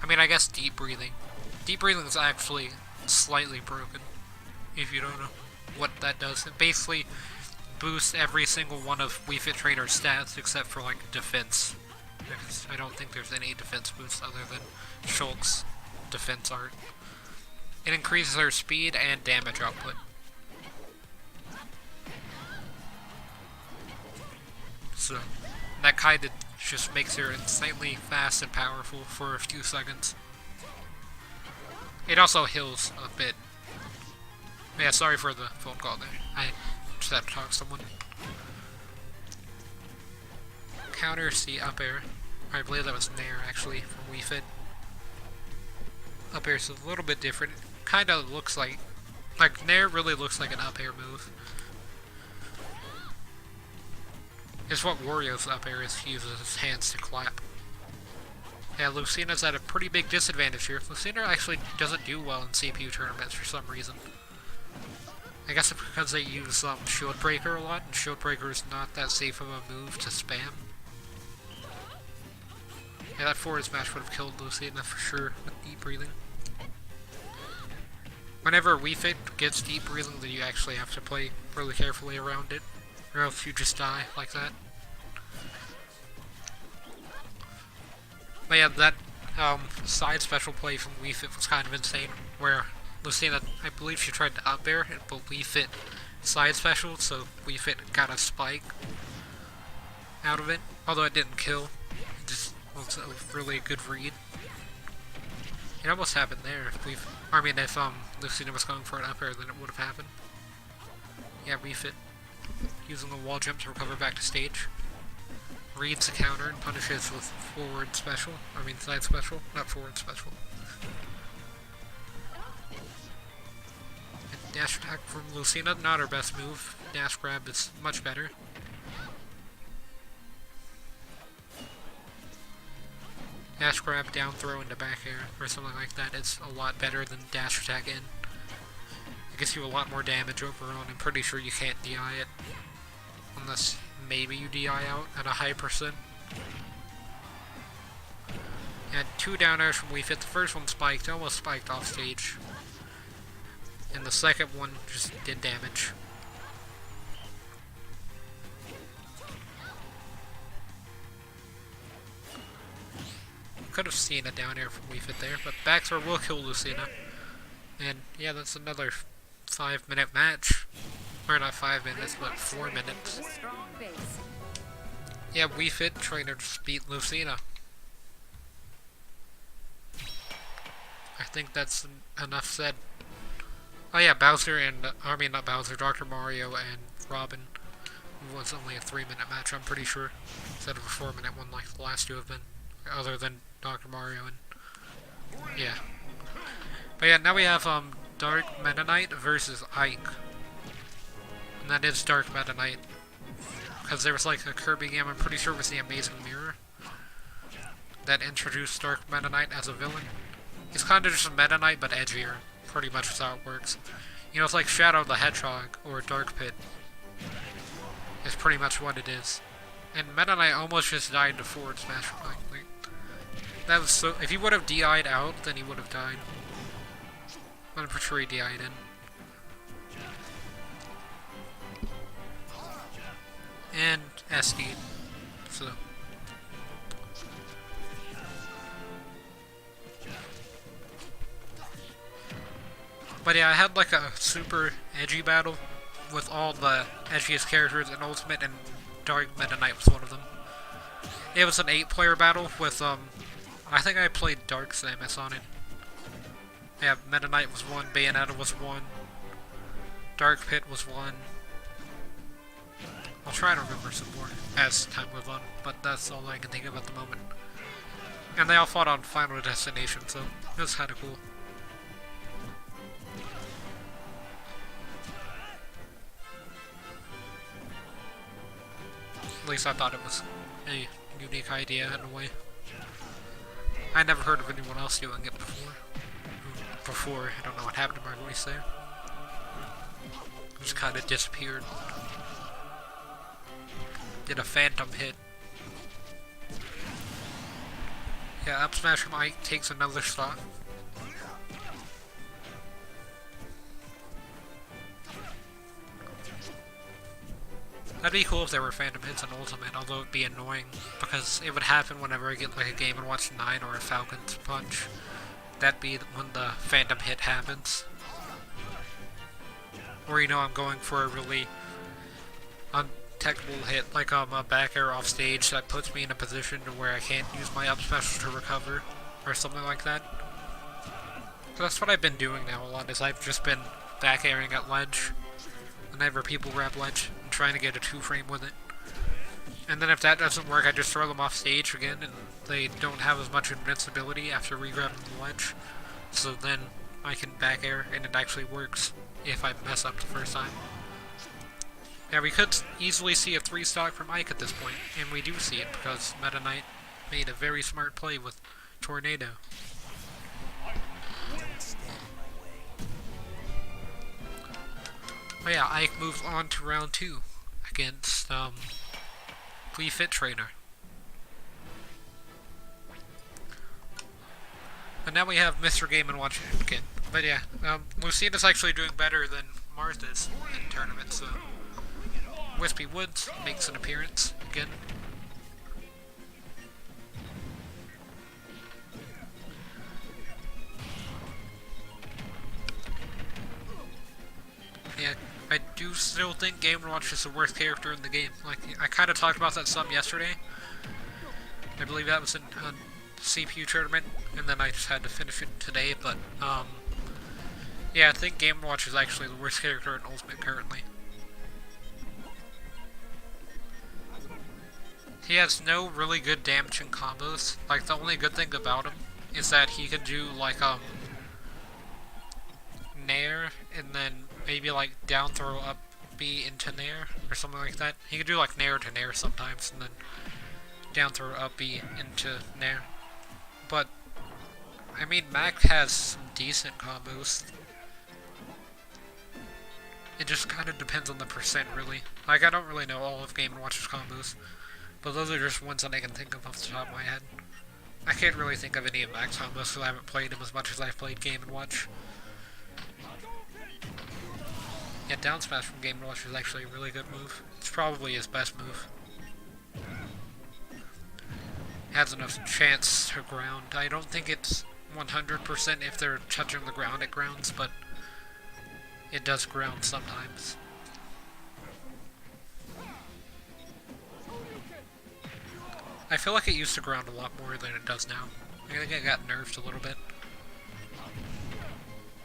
I mean, I guess deep breathing. Deep breathing is actually slightly broken, if you don't know what that does. It basically boosts every single one of Wii Fit Trainer's stats except for, like, defense. Because I don't think there's any defense boosts other than Shulk's defense art. It increases her speed and damage output. So, that kind of just makes her insanely fast and powerful for a few seconds. It also heals a bit. Yeah, sorry for the phone call there. I just had to talk to someone. Counters the up air. I believe that was Nair, actually, from Wii Fit. Up air is a little bit different. Kind of looks like Nair really looks like an up air move. It's what Wario's up air is. He uses his hands to clap. Yeah, Lucina's at a pretty big disadvantage here. Lucina actually doesn't do well in CPU tournaments for some reason. I guess it's because they use Shield Breaker a lot, and Shield Breaker is not that safe of a move to spam. Yeah, that forward smash would have killed Lucina for sure with deep breathing. Whenever Wii Fit gets deep breathing, then you actually have to play really carefully around it, or else you just die like that. But yeah, that side special play from Wii Fit was kind of insane, where Lucina, I believe she tried to up air, but Wii Fit side special, so Wii Fit got a spike out of it. Although it didn't kill, it just was a really good read. It almost happened there. If Lucina was going for an up air, then it would have happened. Yeah, Wii Fit using the wall jump to recover back to stage. Reads the counter and punishes with forward special. Side special, not forward special. And dash attack from Lucina, not her best move. Dash grab is much better. Dash grab, down throw into back air, or something like that is a lot better than dash attack in. It gives you a lot more damage overall, and I'm pretty sure you can't DI it. Unless maybe you DI out at a high percent. And 2 down airs from Wii Fit. The first one spiked, almost spiked off stage. And the second one just did damage. Could have seen a down air from Wii Fit there, but back throw will kill Lucina. And yeah, that's another 5-minute match. Or not 5 minutes, but 4 minutes. Yeah, Wii Fit trainer just beat Lucina. I think that's enough said. Oh yeah, Bowser and, not Bowser, Dr. Mario and Robin was only a 3-minute match, I'm pretty sure. Instead of a 4-minute one like the last two have been. Other than Dr. Mario and, yeah. But yeah, now we have, Dark Meta Knight versus Ike. And that is Dark Meta Knight. Because there was like a Kirby game, I'm pretty sure it was the Amazing Mirror, that introduced Dark Meta Knight as a villain. He's kind of just a Meta Knight, but edgier. Pretty much is how it works. You know, it's like Shadow the Hedgehog, or Dark Pit. It's pretty much what it is. And Meta Knight almost just died to forward smash. Like, that was so... If he would have DI'd out, then he would have died. I'm pretty sure he DI'd in. And SD'd. So... But yeah, I had like a super edgy battle with all the edgiest characters in Ultimate, and Dark Meta Knight was one of them. It was an 8-player battle with, I think I played Dark Samus on it. Yeah, Meta Knight was one, Bayonetta was one, Dark Pit was one. I'll try to remember some more as time goes on, but that's all I can think of at the moment. And they all fought on Final Destination, so it was kinda cool. At least I thought it was a unique idea in a way. I never heard of anyone else doing it before. I don't know what happened to my voice there. It just kind of disappeared. Did a phantom hit. Yeah, up smash from Ike takes another stock. That'd be cool if there were phantom hits in Ultimate, although it'd be annoying, because it would happen whenever I get like a Game & Watch 9 or a Falcon's Punch. That'd be when the phantom hit happens. Or, you know, I'm going for a really untechnical hit, like a back air off stage that puts me in a position where I can't use my up special to recover, or something like that. So that's what I've been doing now a lot, is I've just been back airing at ledge whenever people grab ledge, and trying to get a 2-frame with it. And then if that doesn't work, I just throw them off stage again, and they don't have as much invincibility after re-grabbing the ledge. So then I can back air, and it actually works if I mess up the first time. Yeah, we could easily see a 3-stock from Ike at this point, and we do see it because Meta Knight made a very smart play with Tornado. But yeah, Ike moves on to round 2 against Wii Fit Trainer. And now we have Mr. Game & Watch again. But yeah, Lucina's actually doing better than Martha's in tournament, so Wispy Woods makes an appearance again. I do still think Game & Watch is the worst character in the game. Like, I kind of talked about that some yesterday. I believe that was in a CPU tournament, and then I just had to finish it today, but, yeah, I think Game & Watch is actually the worst character in Ultimate currently. He has no really good damaging combos. Like, the only good thing about him is that he can do, like, Nair, and then maybe, like, down throw up B into Nair, or something like that. He can do, like, Nair to Nair sometimes, and then down throw up B into Nair. But, I mean, Mac has some decent combos. It just kind of depends on the percent, really. Like, I don't really know all of Game & Watch's combos, but those are just ones that I can think of off the top of my head. I can't really think of any of Mac's combos because I haven't played him as much as I've played Game & Watch. Yeah, down smash from Game & Watch is actually a really good move. It's probably his best move. Has enough chance to ground. I don't think it's 100% if they're touching the ground, it grounds, but it does ground sometimes. I feel like it used to ground a lot more than it does now. I think it got nerfed a little bit.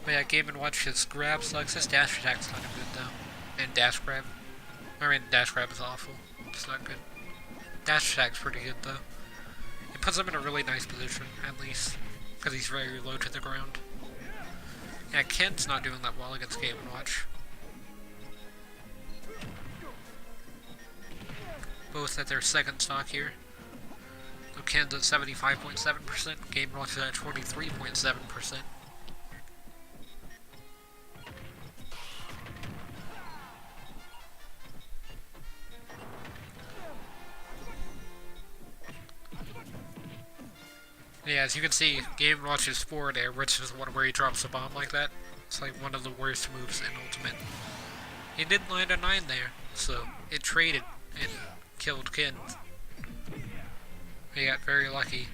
But yeah, Game & Watch, his grab sucks. His dash attack's kind of good though. And dash grab. I mean, dash grab is awful. It's not good. Dash attack's pretty good though. It puts him in a really nice position, at least. Because he's very low to the ground. Yeah, Ken's not doing that well against Game & Watch. Both at their second stock here. So Ken's at 75.7%, Game & Watch is at 23.7%. Yeah, as you can see, Game & Watch's forward air, which is one where he drops a bomb like that. It's like one of the worst moves in Ultimate. He did land a 9 there, so it traded and killed Ken. He got very lucky.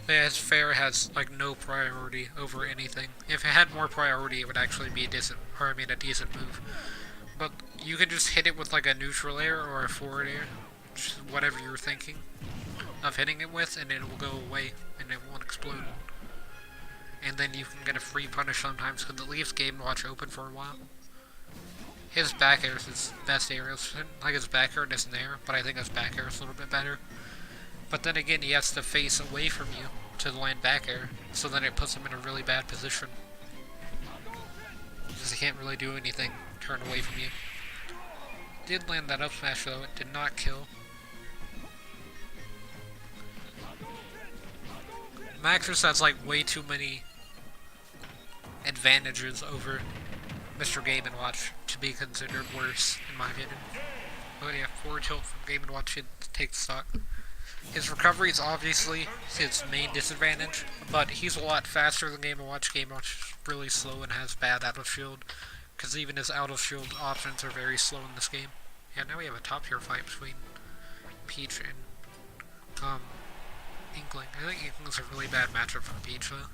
But yeah, his fair has like no priority over anything. If it had more priority, it would actually be a decent move. But you can just hit it with like a neutral air or a forward air, just whatever you're thinking of hitting it with, and it will go away and it won't explode. And then you can get a free punish sometimes because it leaves Game & Watch open for a while. His back air is his best air. Like his back air isn't there, but I think his back air is a little bit better. But then again, he has to face away from you to land back air, so then it puts him in a really bad position. Because he can't really do anything, turn away from you. Did land that up smash though, it did not kill. Max just has like way too many advantages over Mr. Game & Watch to be considered worse, in my opinion. But yeah, forward tilt from Game & Watch should take the stock. His recovery is obviously his main disadvantage, but he's a lot faster than Game & Watch. Game & Watch is really slow and has bad out of shield, because even his out of shield options are very slow in this game. Yeah, now we have a top tier fight between Peach and Inkling. I think Inkling's a really bad matchup for Peach though.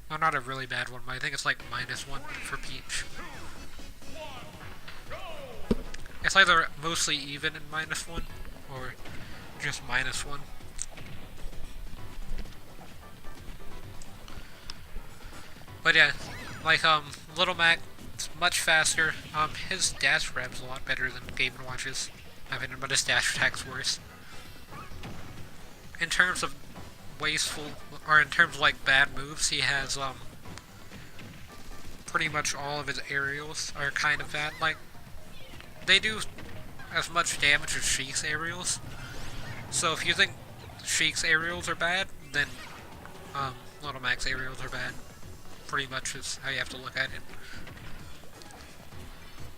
Well, not a really bad one, but I think it's like -1 for Peach. It's either mostly even in -1, or just -1. But yeah, like, Little Mac, it's much faster. His dash grab's a lot better than Game & Watch's, but his dash attack's worse. In terms of wasteful, or in terms of like bad moves, he has pretty much all of his aerials are kind of bad. Like, they do as much damage as Sheik's aerials. So if you think Sheik's aerials are bad, then Little Mac's aerials are bad. Pretty much is how you have to look at it.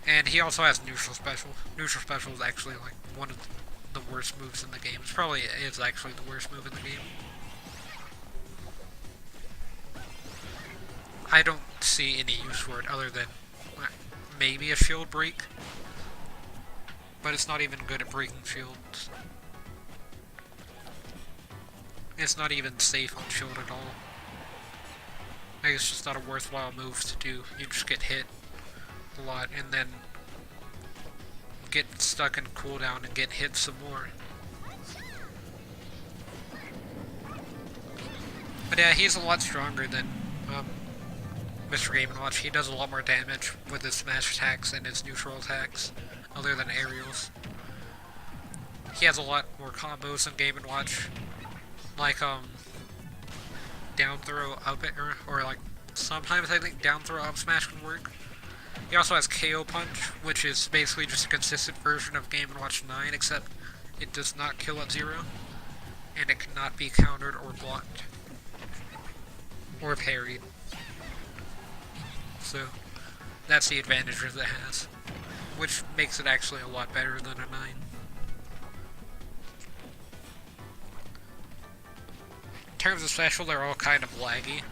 And he also has neutral special. Neutral special is actually like one of the worst moves in the game. It probably is actually the worst move in the game. I don't see any use for it other than maybe a shield break. But it's not even good at breaking shields. It's not even safe on shield at all. Like, it's just not a worthwhile move to do. You just get hit a lot and then get stuck in cooldown and get hit some more. But yeah, he's a lot stronger than Mr. Game & Watch. He does a lot more damage with his smash attacks and his neutral attacks, other than aerials. He has a lot more combos than Game & Watch, like down throw up air, or like sometimes I think down throw up smash can work. He also has KO Punch, which is basically just a consistent version of Game & Watch 9, except it does not kill at 0, and it cannot be countered or blocked, or parried. So, that's the advantages it has, which makes it actually a lot better than a 9. In terms of special, they're all kind of laggy.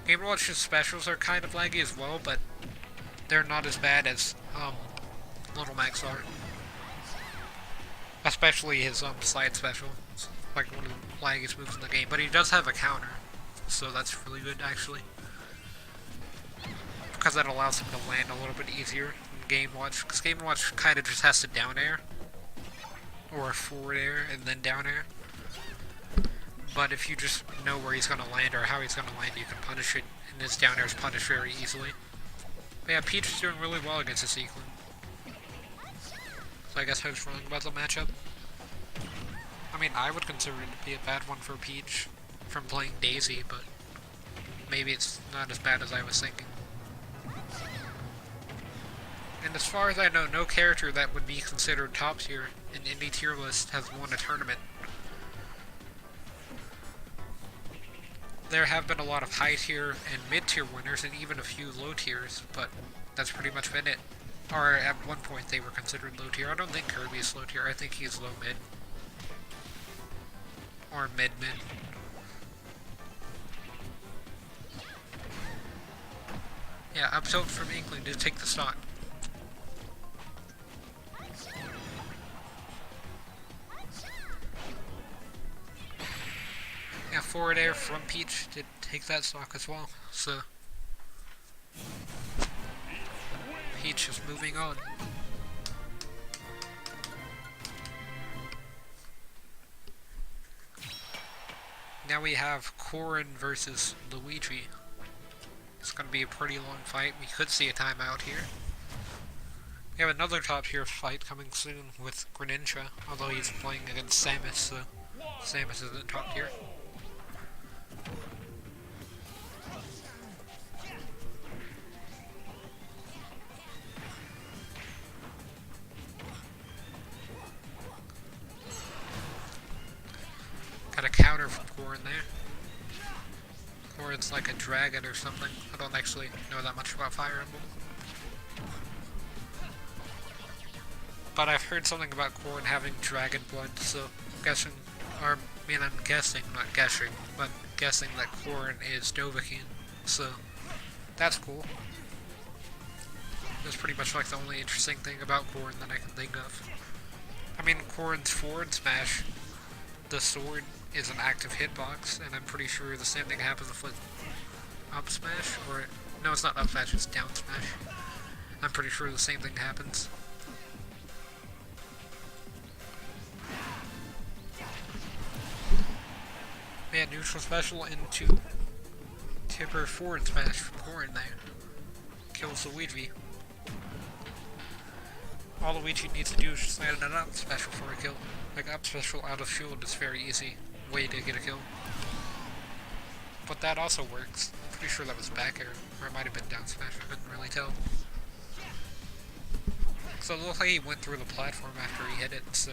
Game & Watch's specials are kind of laggy as well, but they're not as bad as Little Mac's are. Especially his slide special. It's like one of the laggiest moves in the game, but he does have a counter, so that's really good actually. Because that allows him to land a little bit easier in Game & Watch, because Game & Watch kind of just has to down air, or forward air, and then down air. But if you just know where he's going to land or how he's going to land, you can punish it, and his down air is punished very easily. But yeah, Peach is doing really well against this Eklund. So I guess I was wrong about the matchup. I mean, I would consider it to be a bad one for Peach from playing Daisy, but maybe it's not as bad as I was thinking. And as far as I know, no character that would be considered top tier in any tier list has won a tournament. There have been a lot of high tier and mid tier winners and even a few low tiers, but that's pretty much been it. Or at one point they were considered low tier. I don't think Kirby is low tier, I think he's low mid. Or mid mid. Yeah, up tilt from Inkling to take the stock. Yeah, forward air from Peach did take that stock as well, so Peach is moving on. Now we have Corrin versus Luigi. It's going to be a pretty long fight. We could see a timeout here. We have another top tier fight coming soon with Greninja, although he's playing against Samus, so Samus isn't top tier. Got a counter from Corrin there. Corrin's like a dragon or something. I don't actually know that much about Fire Emblem. But I've heard something about Corrin having dragon blood, so guessing, or I mean I'm guessing, not guessing, but guessing that Corrin is Dovahkiin, so that's cool. That's pretty much like the only interesting thing about Corrin that I can think of. I mean, Corrin's forward smash, the sword is an active hitbox, and I'm pretty sure the same thing happens with up smash, or no, it's not up smash, it's down smash. I'm pretty sure the same thing happens. Man, neutral special into tipper forward smash from Corrin there. Kills Luigi. All Luigi needs to do is just land an up special for a kill. Like up special out of shield is very easy way to get a kill. But that also works. I'm pretty sure that was back air, or it might have been down smash, I couldn't really tell. So it looks like he went through the platform after he hit it, so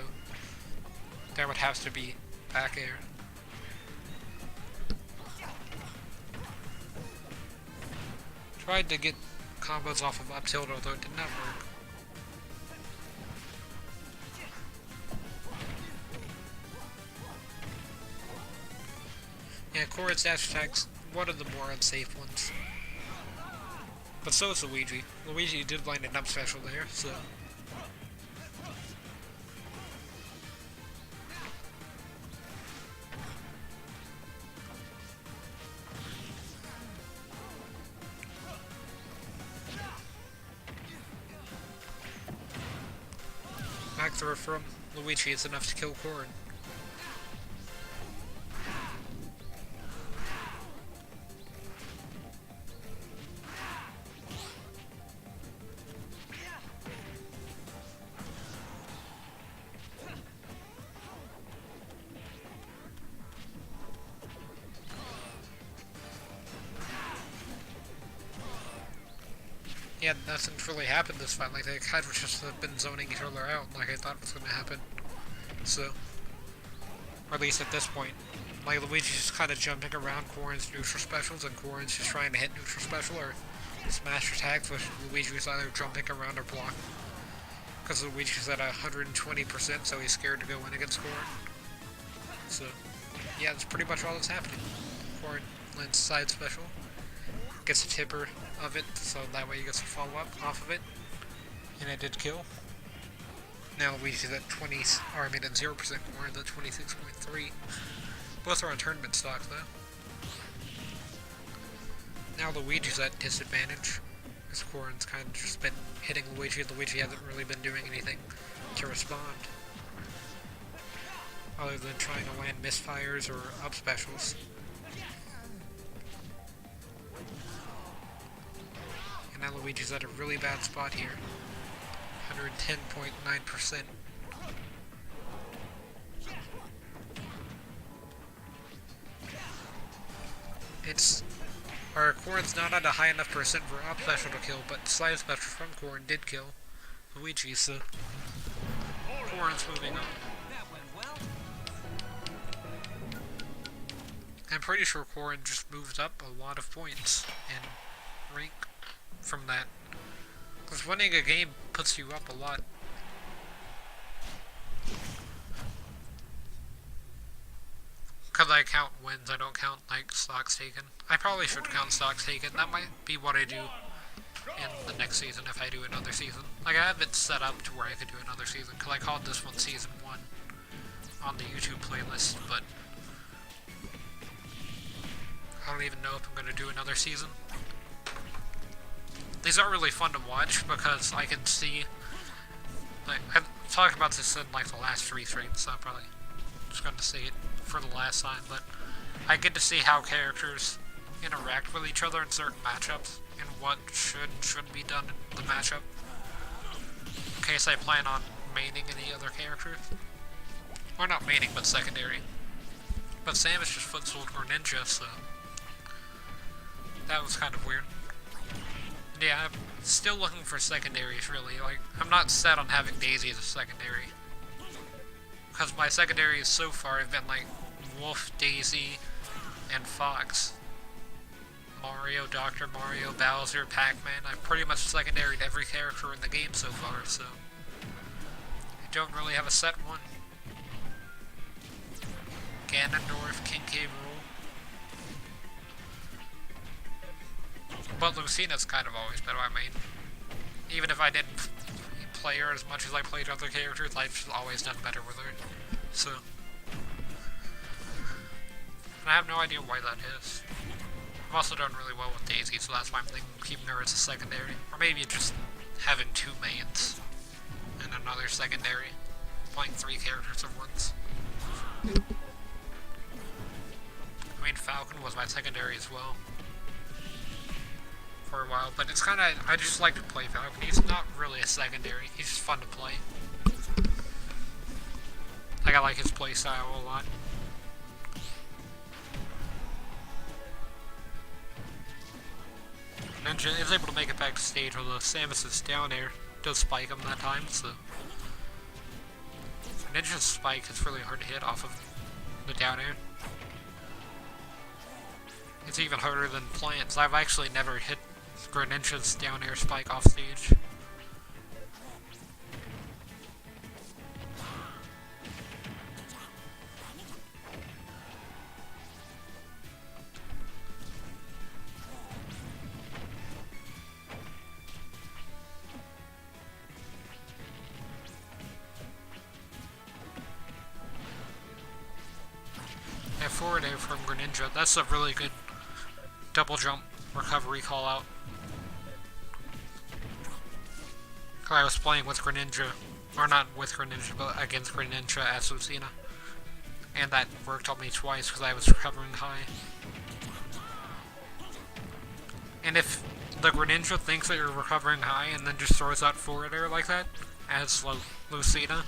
that would have to be back air. Tried to get combos off of up tilt, although it did not work. Yeah, Corrin's dash attack's one of the more unsafe ones. But so is Luigi. Luigi did land an up special there, so flag throw from Luigi is enough to kill Corrin. Yeah, nothing's really happened this fight. Like, they kind of just have been zoning each other out like I thought was going to happen. So, or at least at this point. Like, Luigi's just kind of jumping around Corrin's neutral specials, and Corrin's just trying to hit neutral special or smash attacks, which Luigi's either jumping around or blocking. Because Luigi's at 120%, so he's scared to go in against Corrin. So, yeah, that's pretty much all that's happening. Corrin lands side special, gets a tipper of it, so that way he gets a follow-up off of it, and it did kill. Now Luigi's at 20, or I mean at 0%, Corrin's at 26.3. Both are on tournament stock though. Now Luigi's at disadvantage, because Corrin's kind of just been hitting Luigi. Luigi hasn't really been doing anything to respond, other than trying to land misfires or up specials. And now Luigi's at a really bad spot here. 110.9%. Corrin's not at a high enough percent for up special to kill, but side special from Corrin did kill Luigi, so Corrin's moving on. I'm pretty sure Corrin just moved up a lot of points in rank from that. Because winning a game puts you up a lot. Because I count wins, I don't count, like, stocks taken. I probably should count stocks taken. That might be what I do in the next season if I do another season. Like, I have it set up to where I could do another season, because I called this one Season 1 on the YouTube playlist, but I don't even know if I'm going to do another season. These are really fun to watch, because I can see, like, I've talked about this in, like, the last 3 streams, so I'm probably just going to say it for the last time, but I get to see how characters interact with each other in certain matchups, and what should and shouldn't be done in the matchup, in case I plan on maining any other characters. Or not maining, but secondary. But Samus just foot-sold Greninja, so that was kind of weird. Yeah, I'm still looking for secondaries, really. Like, I'm not set on having Daisy as a secondary, because my secondaries so far have been like Wolf, Daisy, and Fox. Mario, Dr. Mario, Bowser, Pac-Man. I've pretty much secondaried every character in the game so far, so I don't really have a set one. Ganondorf, King K. Rool. But Lucina's kind of always been my main. Even if I didn't play her as much as I played other characters, I've just always done better with her. So, and I have no idea why that is. I've also done really well with Daisy, so that's why I'm thinking keeping her as a secondary. Or maybe just having 2 mains and another secondary. Playing 3 characters at once. I mean, Falcon was my secondary as well for a while, but it's kind of, I just like to play Falcon. He's not really a secondary, he's just fun to play. Like, I like his playstyle a lot. Ninja is able to make it back to stage, although Samus's down air does spike him that time, so Ninja's spike is really hard to hit off of the down air. It's even harder than Plant's. I've actually never hit Greninja's down air spike off stage. Yeah, forward air from Greninja. That's a really good double jump recovery call out. I was playing with Greninja Or not with Greninja, but against Greninja as Lucina. And that worked on me twice because I was recovering high. And if the Greninja thinks that you're recovering high and then just throws out forward air like that, as Lucina,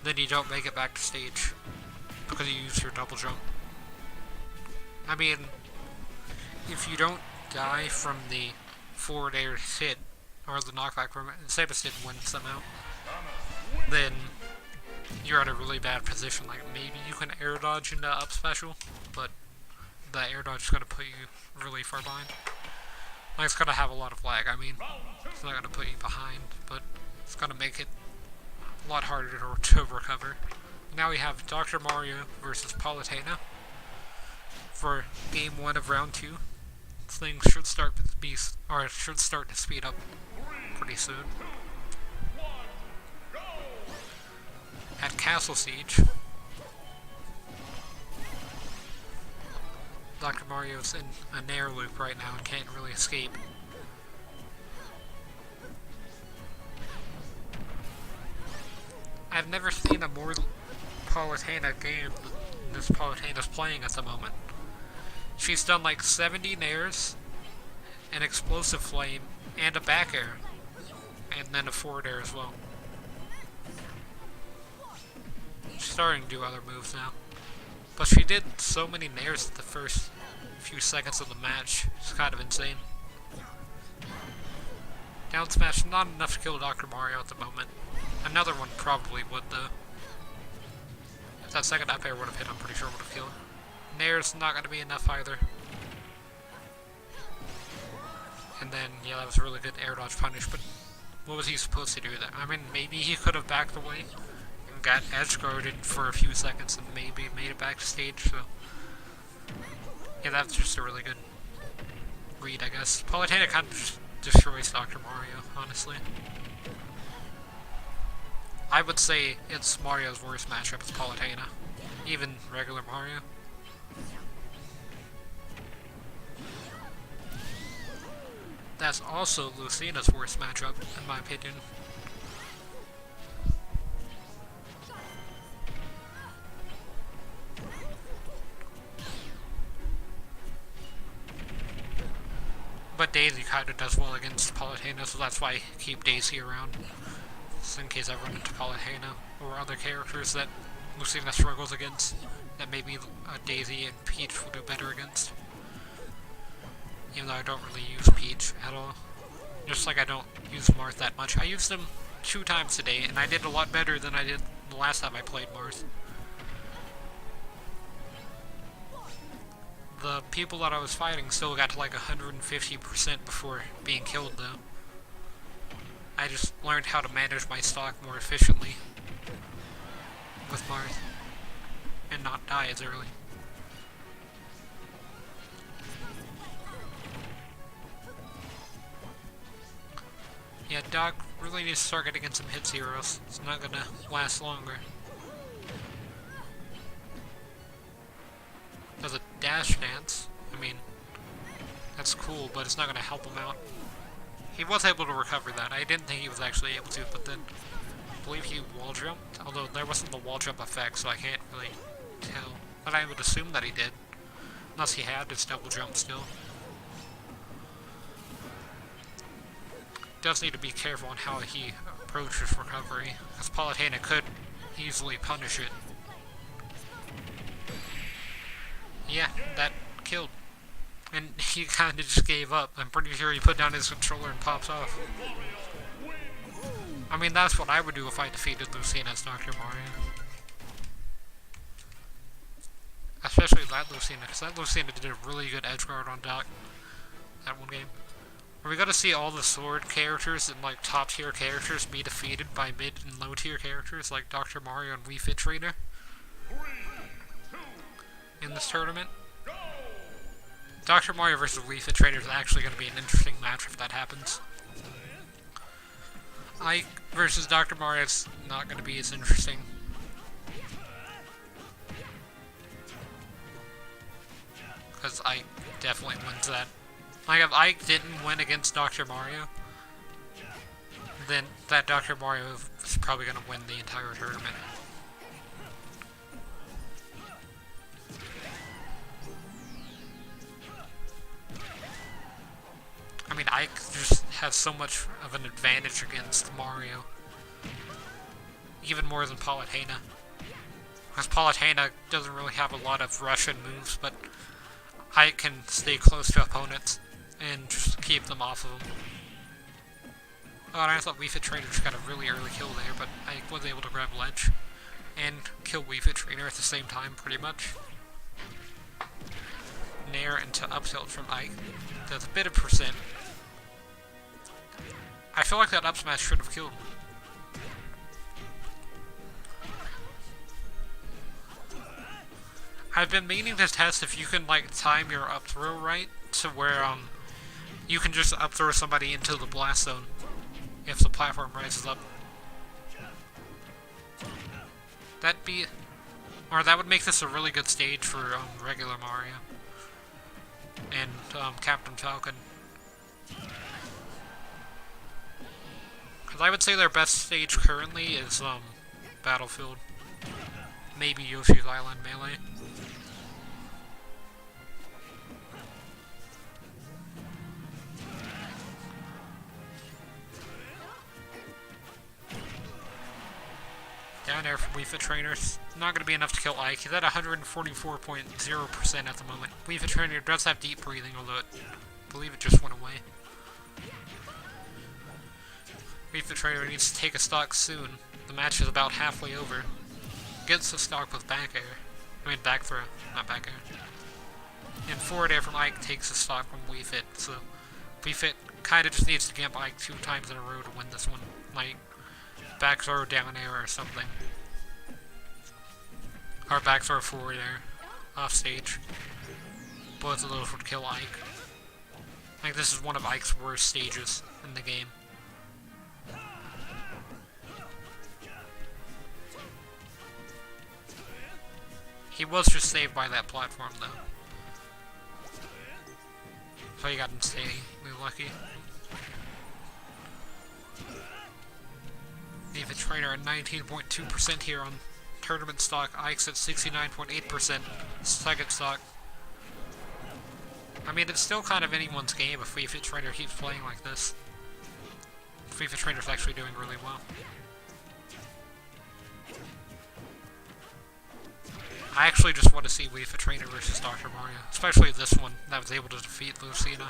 then you don't make it back to stage because you use your double jump. I mean, if you don't die from the forward air hit, or the knockback from it, and Samus didn't win somehow, then you're in a really bad position. Like, maybe you can air dodge into up special, but the air dodge is going to put you really far behind. Like, it's going to have a lot of lag. I mean, it's not going to put you behind, but it's going to make it a lot harder to recover. Now we have Dr. Mario versus Palutena for game 1 of round 2. Things should start to speed up pretty soon. At Castle Siege, Dr. Mario's in a Nair loop right now and can't really escape. I've never seen a more Palutena game than this Palutena's playing at the moment. She's done like 70 Nairs, an explosive flame, and a back air, and then a forward air as well. She's starting to do other moves now. But she did so many Nairs at the first few seconds of the match. It's kind of insane. Down smash, not enough to kill Dr. Mario at the moment. Another one probably would though. If that second up air would have hit, I'm pretty sure it would have killed. Nair's not going to be enough either. And then, yeah, that was a really good air dodge punish, but what was he supposed to do there? I mean, maybe he could have backed away and got edge guarded for a few seconds and maybe made it back to stage, so... yeah, that's just a really good read, I guess. Palutena kind of just destroys Dr. Mario, honestly. I would say it's Mario's worst matchup with Palutena. Even regular Mario. That's also Lucina's worst matchup, in my opinion. But Daisy kinda does well against Palutena, so that's why I keep Daisy around. Just in case I run into Palutena or other characters that Lucina struggles against, that maybe Daisy and Peach will do better against. Even though I don't really use Peach at all. Just like I don't use Marth that much. I used them 2 times today, and I did a lot better than I did the last time I played Marth. The people that I was fighting still got to like 150% before being killed though. I just learned how to manage my stock more efficiently with Marth and not die as early. Yeah, Doc really needs to start getting in some hit zeros. It's not gonna last longer. Does a dash dance. I mean, that's cool, but it's not gonna help him out. He was able to recover that. I didn't think he was actually able to, but then I believe he wall jumped. Although there wasn't the wall jump effect, so I can't really tell. But I would assume that he did. Unless he had his double jump still. Does need to be careful on how he approaches recovery, because Palutena could easily punish it. Yeah, that killed. And he kinda just gave up. I'm pretty sure he put down his controller and pops off. I mean, that's what I would do if I defeated Lucina as Dr. Mario. Especially that Lucina, because that Lucina did a really good edge guard on Doc that one game. Are we gonna see all the sword characters and like top tier characters be defeated by mid and low tier characters like Dr. Mario and Wii Fit Trainer in this tournament? Dr. Mario versus Wii Fit Trainer is actually gonna be an interesting match if that happens. Ike versus Dr. Mario is not gonna be as interesting. Because Ike definitely wins that. Like, if Ike didn't win against Dr. Mario, then that Dr. Mario is probably going to win the entire tournament. I mean, Ike just has so much of an advantage against Mario. Even more than Palutena. Because Palutena doesn't really have a lot of Russian moves, but Ike can stay close to opponents and just keep them off of them. Oh, and I thought Wii Fit Trainer just got a really early kill there, but Ike was able to grab Ledge and kill Wii Fit Trainer at the same time, pretty much. Nair into up tilt from Ike. Does a bit of percent. I feel like that up smash should have killed him. I've been meaning to test if you can, like, time your up throw right to where, you can just up throw somebody into the blast zone if the platform rises up. That would make this a really good stage for, regular Mario. And, Captain Falcon. Because I would say their best stage currently is, Battlefield. Maybe Yoshi's Island Melee. Down air from Wii Fit Trainers. Not going to be enough to kill Ike. He's at 144.0% at the moment. Wii Fit Trainer does have deep breathing, although I believe it just went away. Wii Fit Trainer needs to take a stock soon. The match is about halfway over. Gets the stock with back air. I mean back throw, not back air. And forward air from Ike takes the stock from Wii Fit, so Wii Fit kind of just needs to camp Ike 2 times in a row to win this one. Like, back throw, down air, or something. Or back throw, forward air. Off stage. Both of those would kill Ike. Like, this is one of Ike's worst stages in the game. He was just saved by that platform, though. So you got him staying. We're lucky. Wii Fit Trainer at 19.2% here on tournament stock. Ike's at 69.8% second stock. I mean, it's still kind of anyone's game if Wii Fit Trainer keeps playing like this. Wii Fit Trainer's actually doing really well. I actually just want to see Wii Fit Trainer versus Dr. Mario, especially this one that was able to defeat Lucina.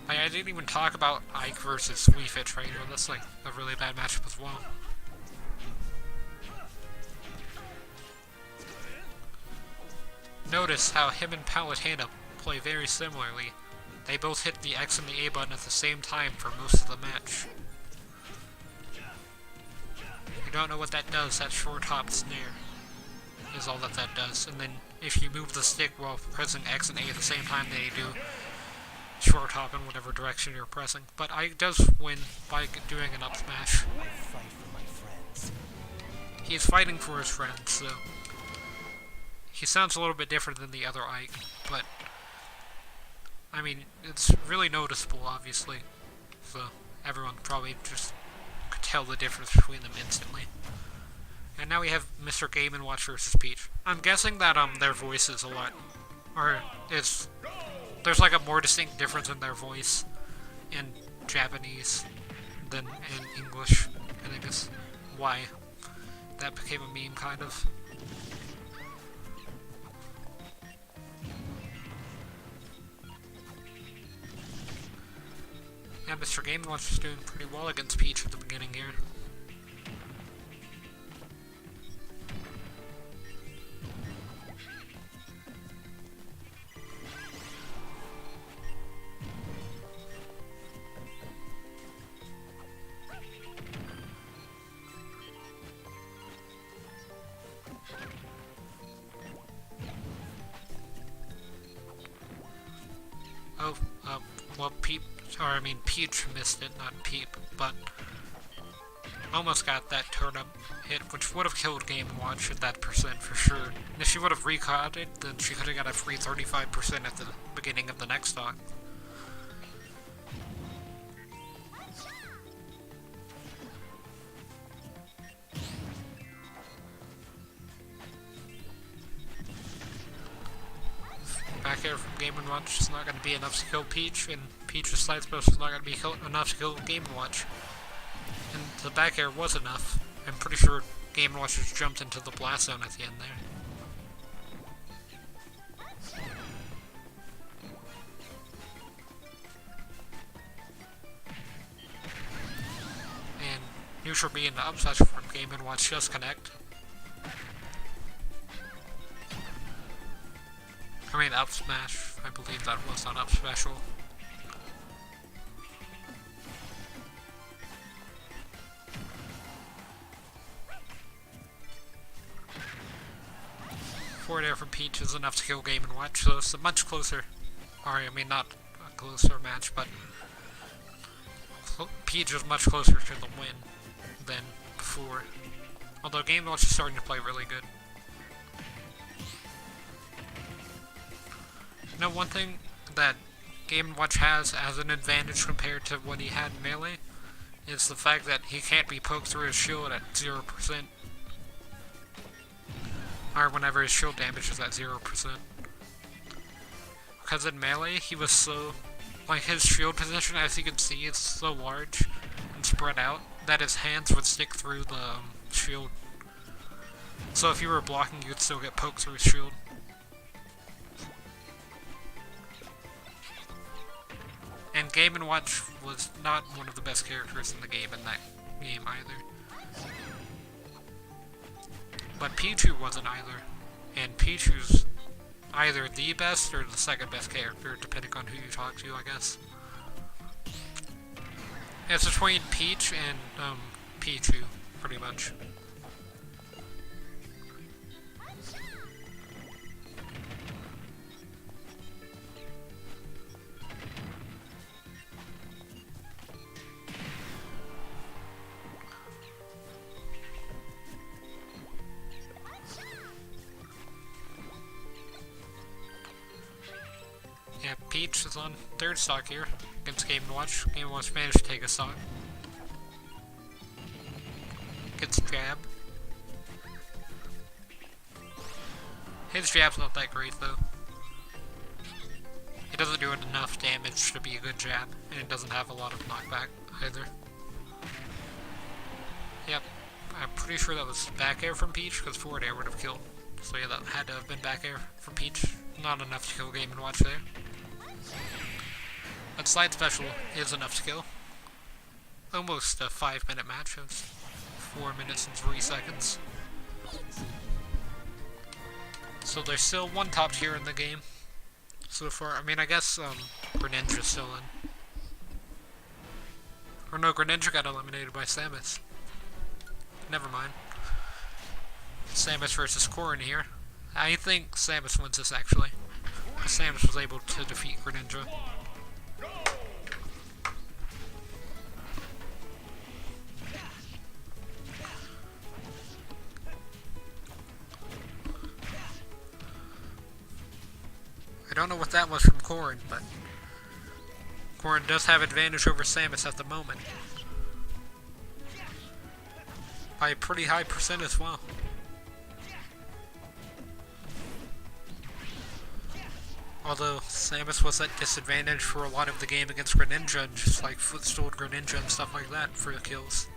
I didn't even talk about Ike versus Wii Fit Trainer. That's like a really bad matchup as well. Notice how him and Palutena play very similarly. They both hit the X and the A button at the same time for most of the match. If you don't know what that does, that short hop snare is all that does. And then if you move the stick while pressing X and A at the same time, then you do short hop in whatever direction you're pressing. But Ike does win by doing an up smash. He's fighting for his friends, so he sounds a little bit different than the other Ike, but I mean, it's really noticeable, obviously, so everyone probably just could tell the difference between them instantly. And now we have Mr. Game & Watch versus Peach. I'm guessing that their voice is a lot, or there's like a more distinct difference in their voice in Japanese than in English. I think that's why that became a meme, kind of. Yeah, Mr. Game & Watch is doing pretty well against Peach at the beginning here. Oh, well, Peach missed it, not Peep, but almost got that turnip hit, which would have killed Game & Watch at that percent for sure. And if she would have recaught it, then she could have got a free 35% at the beginning of the next stock. back air from Game & Watch is not going to be enough to kill Peach, and Peach's side special is not going to be enough to kill Game & Watch. And the back air was enough. I'm pretty sure Game & Watch just jumped into the blast zone at the end there. And neutral B and the up smash from Game & Watch just connect. I mean up smash, I believe that was on up special. Forward air from Peach is enough to kill Game & Watch, so it's a much closer, or I mean not a closer match, but Peach is much closer to the win than before. Although Game & Watch is starting to play really good. You know, one thing that Game & Watch has as an advantage compared to what he had in Melee is the fact that he can't be poked through his shield at 0%. Or whenever his shield damage is at 0%. Because in Melee, he was so... like, his shield position, as you can see, is so large and spread out that his hands would stick through the shield. So if you were blocking, you would still get poked through his shield. And Game & Watch was not one of the best characters in the game in that game either. But Pichu wasn't either. And Pichu's either the best or the second best character, depending on who you talk to, I guess. It's between Peach and Pichu, pretty much. Yeah, Peach is on third stock here against Game & Watch. Game & Watch managed to take a stock. Gets jab. His jab's not that great though. It doesn't do enough damage to be a good jab, and it doesn't have a lot of knockback either. Yep, I'm pretty sure that was back air from Peach, because forward air would have killed. So yeah, that had to have been back air from Peach. Not enough to kill Game & Watch there. But slide special is enough to kill. Almost a 5-minute match. It was 4 minutes and 3 seconds. So there's still one top tier in the game so far. I mean, I guess Greninja's still in. Or no, Greninja got eliminated by Samus. Never mind. Samus versus Corrin here. I think Samus wins this actually. Samus was able to defeat Greninja. I don't know what that was from Corrin, but Corrin does have advantage over Samus at the moment. By a pretty high percent as well. Although Samus was at disadvantage for a lot of the game against Greninja, and just like footstooled Greninja and stuff like that for the kills.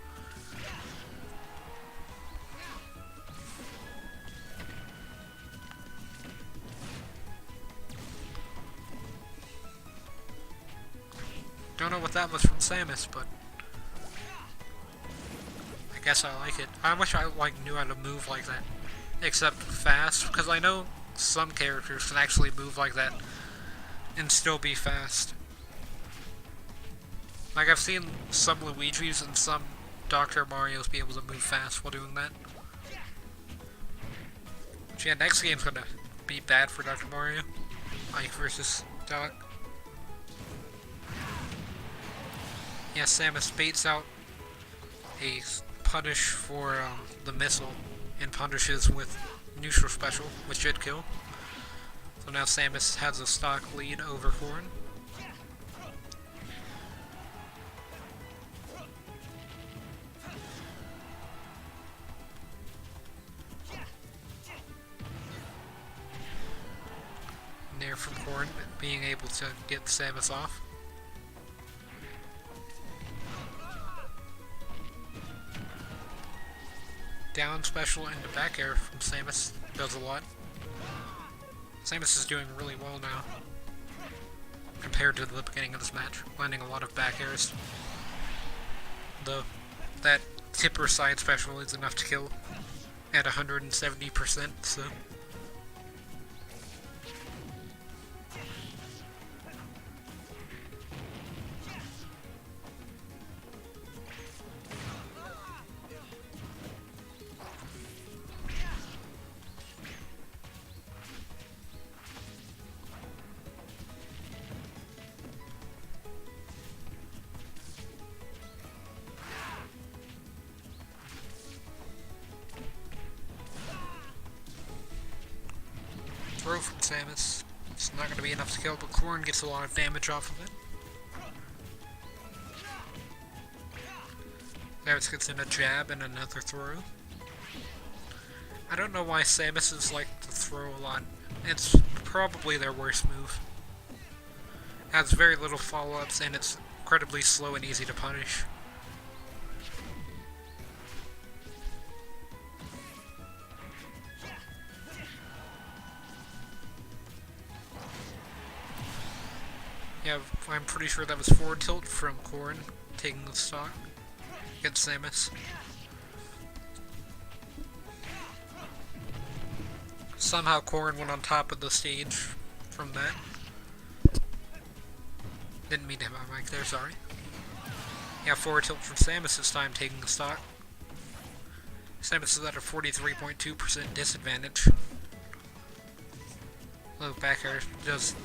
Don't know what that was from Samus, but I guess I like it. I wish I knew how to move like that, except fast, because I know some characters can actually move like that and still be fast. Like, I've seen some Luigi's and some Dr. Mario's be able to move fast while doing that. But yeah, next game's gonna be bad for Dr. Mario. Ike versus Doc. Yeah, Samus baits out a punish for the missile and punishes with neutral special, which should kill. So now Samus has a stock lead over Corrin. Nair from Corn being able to get Samus off. Down special into back air from Samus does a lot. Samus is doing really well now compared to the beginning of this match, landing a lot of back airs. Though that tipper side special is enough to kill at 170%, so throw from Samus. It's not going to be enough to kill, but Corn gets a lot of damage off of it. Samus gets in a jab and another throw. I don't know why Samuses like to throw a lot. It's probably their worst move. Has very little follow-ups and it's incredibly slow and easy to punish. Yeah, I'm pretty sure that was forward tilt from Corn, taking the stock against Samus. Somehow Corn went on top of the stage from that. Didn't mean to hit my mic there, sorry. Yeah, forward tilt from Samus this time, taking the stock. Samus is at a 43.2% disadvantage. Though back air does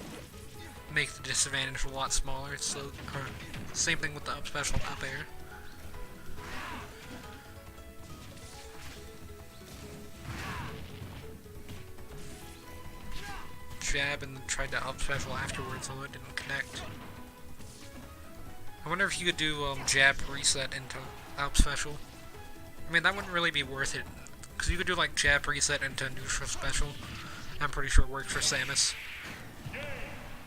make the disadvantage a lot smaller, so same thing with the up special and up air. Jab and then tried to up special afterwards, although it didn't connect. I wonder if you could do jab reset into up special. I mean, that wouldn't really be worth it, because you could do like jab reset into neutral special. I'm pretty sure it worked for Samus.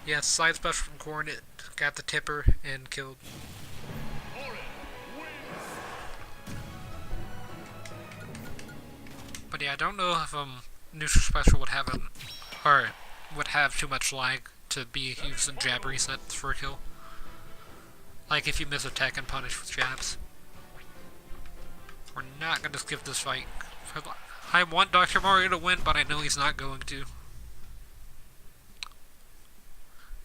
Yeah, side special from Corn, it got the tipper and killed. But yeah, I don't know if neutral special would have would have too much lag to be used in jab resets for a kill. Like if you miss a tech and punish with jabs. We're not gonna skip this fight. I want Dr. Mario to win, but I know he's not going to.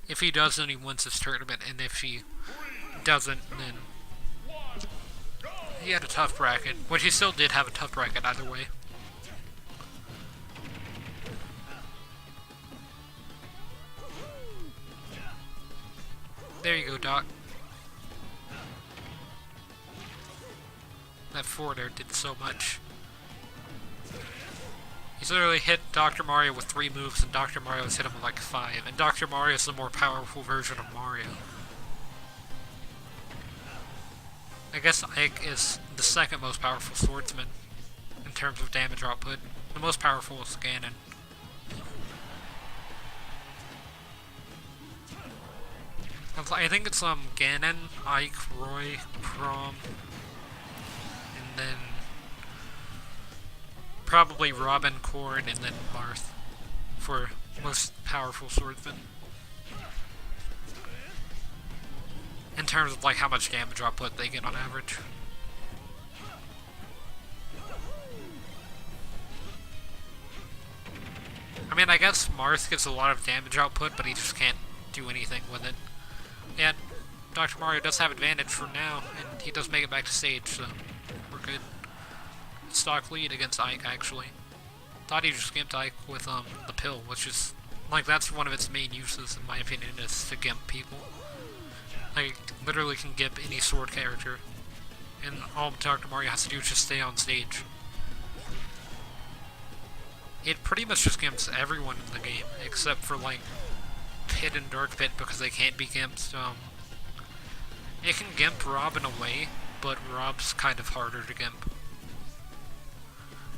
If he does, then he wins this tournament, and if he doesn't, then he had a tough bracket, which he still did have a tough bracket either way. There you go, Doc. That forward air did so much. He's literally hit Dr. Mario with 3 moves, and Dr. Mario's hit him with like 5. And Dr. Mario is the more powerful version of Mario. I guess Ike is the second most powerful swordsman in terms of damage output. The most powerful is Ganon. I think it's Ganon, Ike, Roy, Chrom, and then probably Robin, Corn, and then Marth for most powerful swordsmen. In terms of like how much damage output they get on average. I mean, I guess Marth gets a lot of damage output, but he just can't do anything with it. And Dr. Mario does have advantage for now, and he does make it back to stage, so we're good. Stock lead against Ike, actually. Thought he just gimped Ike with the pill, which is, like, that's one of its main uses, in my opinion, is to gimp people. Like, literally can gimp any sword character, and all Dr. Mario has to do is just stay on stage. It pretty much just gimps everyone in the game, except for, like, Pit and Dark Pit, because they can't be gimped. It can gimp Rob in a way, but Rob's kind of harder to gimp.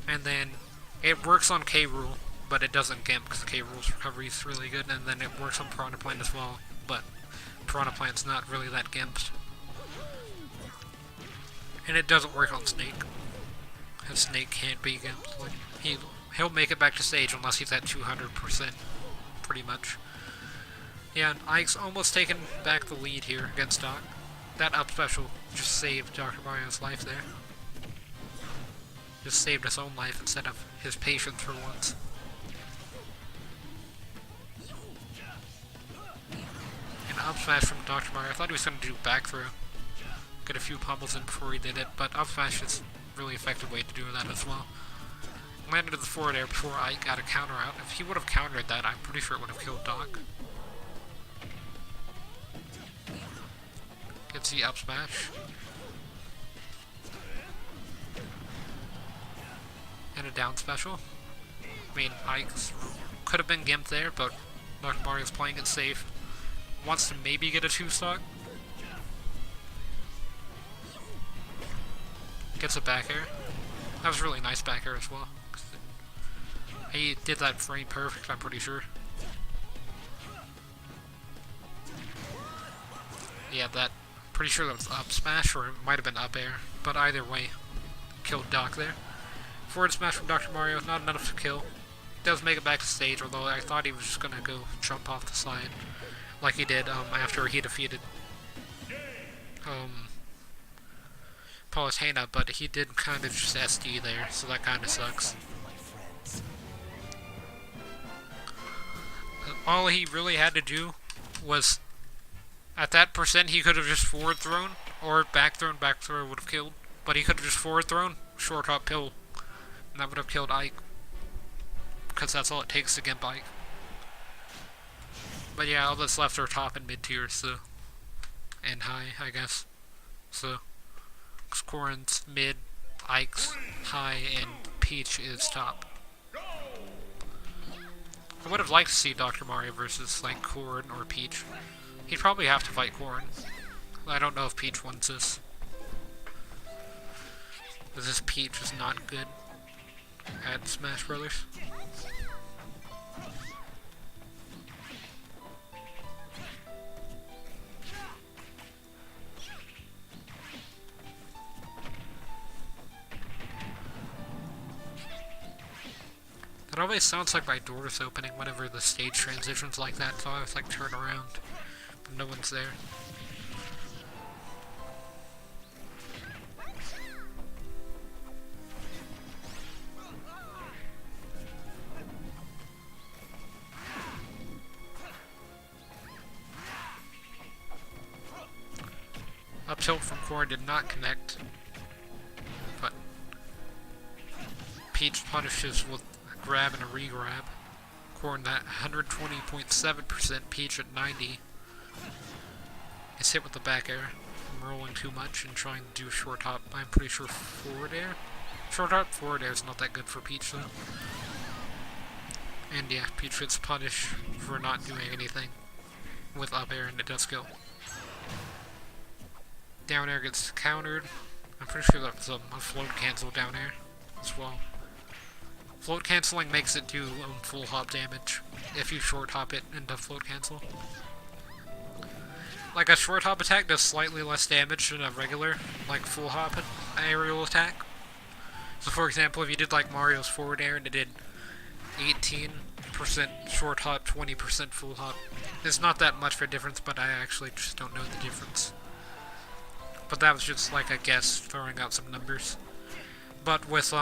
And then, it works on K. Rool, but it doesn't gimp because K Rool's recovery is really good, and then it works on Piranha Plant as well, but Piranha Plant's not really that gimped. And it doesn't work on Snake. Because Snake can't be gimped. Like, he'll make it back to stage unless he's at 200%, pretty much. Yeah, and Ike's almost taken back the lead here against Doc. That up special just saved Dr. Mario's life there. Just saved his own life instead of his patience for once. And up smash from Dr. Mario. I thought he was going to do back throw. Get a few pummels in before he did it, but up smash is a really effective way to do that as well. Landed the forward air before Ike got a counter out. If he would have countered that, I'm pretty sure it would have killed Doc. Gets the up smash. And a down special. I mean, Ike could have been gimped there, but Dr. Mario's playing it safe. Wants to maybe get a 2-stock. Gets a back air. That was a really nice back air as well. He did that frame perfect, I'm pretty sure. Yeah, pretty sure that was up smash, or it might have been up air. But either way, killed Doc there. Forward smash from Dr. Mario, not enough to kill. Does make it back to stage, although I thought he was just gonna go jump off the side, like he did after he defeated Palutena, but he did kind of just SD there, so that kind of sucks. All he really had to do was, at that percent, he could have just forward thrown, or back throw would have killed, but he could have just forward thrown, short hop pill, and that would have killed Ike, because that's all it takes to gimp Ike. But yeah, all that's left are top and mid tiers, so, and high, I guess. So, Corrin's mid, Ike's high, and Peach is top. I would have liked to see Dr. Mario versus, like, Corrin or Peach. He'd probably have to fight Corrin. I don't know if Peach wins this. Because this Peach is not good at Smash Brothers. It always sounds like my door is opening whenever the stage transitions like that, so I always like turn around, but no one's there. Up tilt from Corrin did not connect, but Peach punishes with grab and a re-grab. Corrin that 120.7%, Peach at 90. Is hit with the back air. I'm rolling too much and trying to do short hop. I'm pretty sure forward air. Short hop forward air is not that good for Peach though. And yeah, Peach gets punished for not doing anything with up air, and it does kill. Down air gets countered. I'm pretty sure that was a float cancel down air as well. Float canceling makes it do full hop damage if you short hop it into float cancel. Like a short hop attack does slightly less damage than a regular, like full hop aerial attack. So for example, if you did like Mario's forward air and it did 18% short hop, 20% full hop, it's not that much of a difference, but I actually just don't know the difference. But that was just like a guess, throwing out some numbers. But with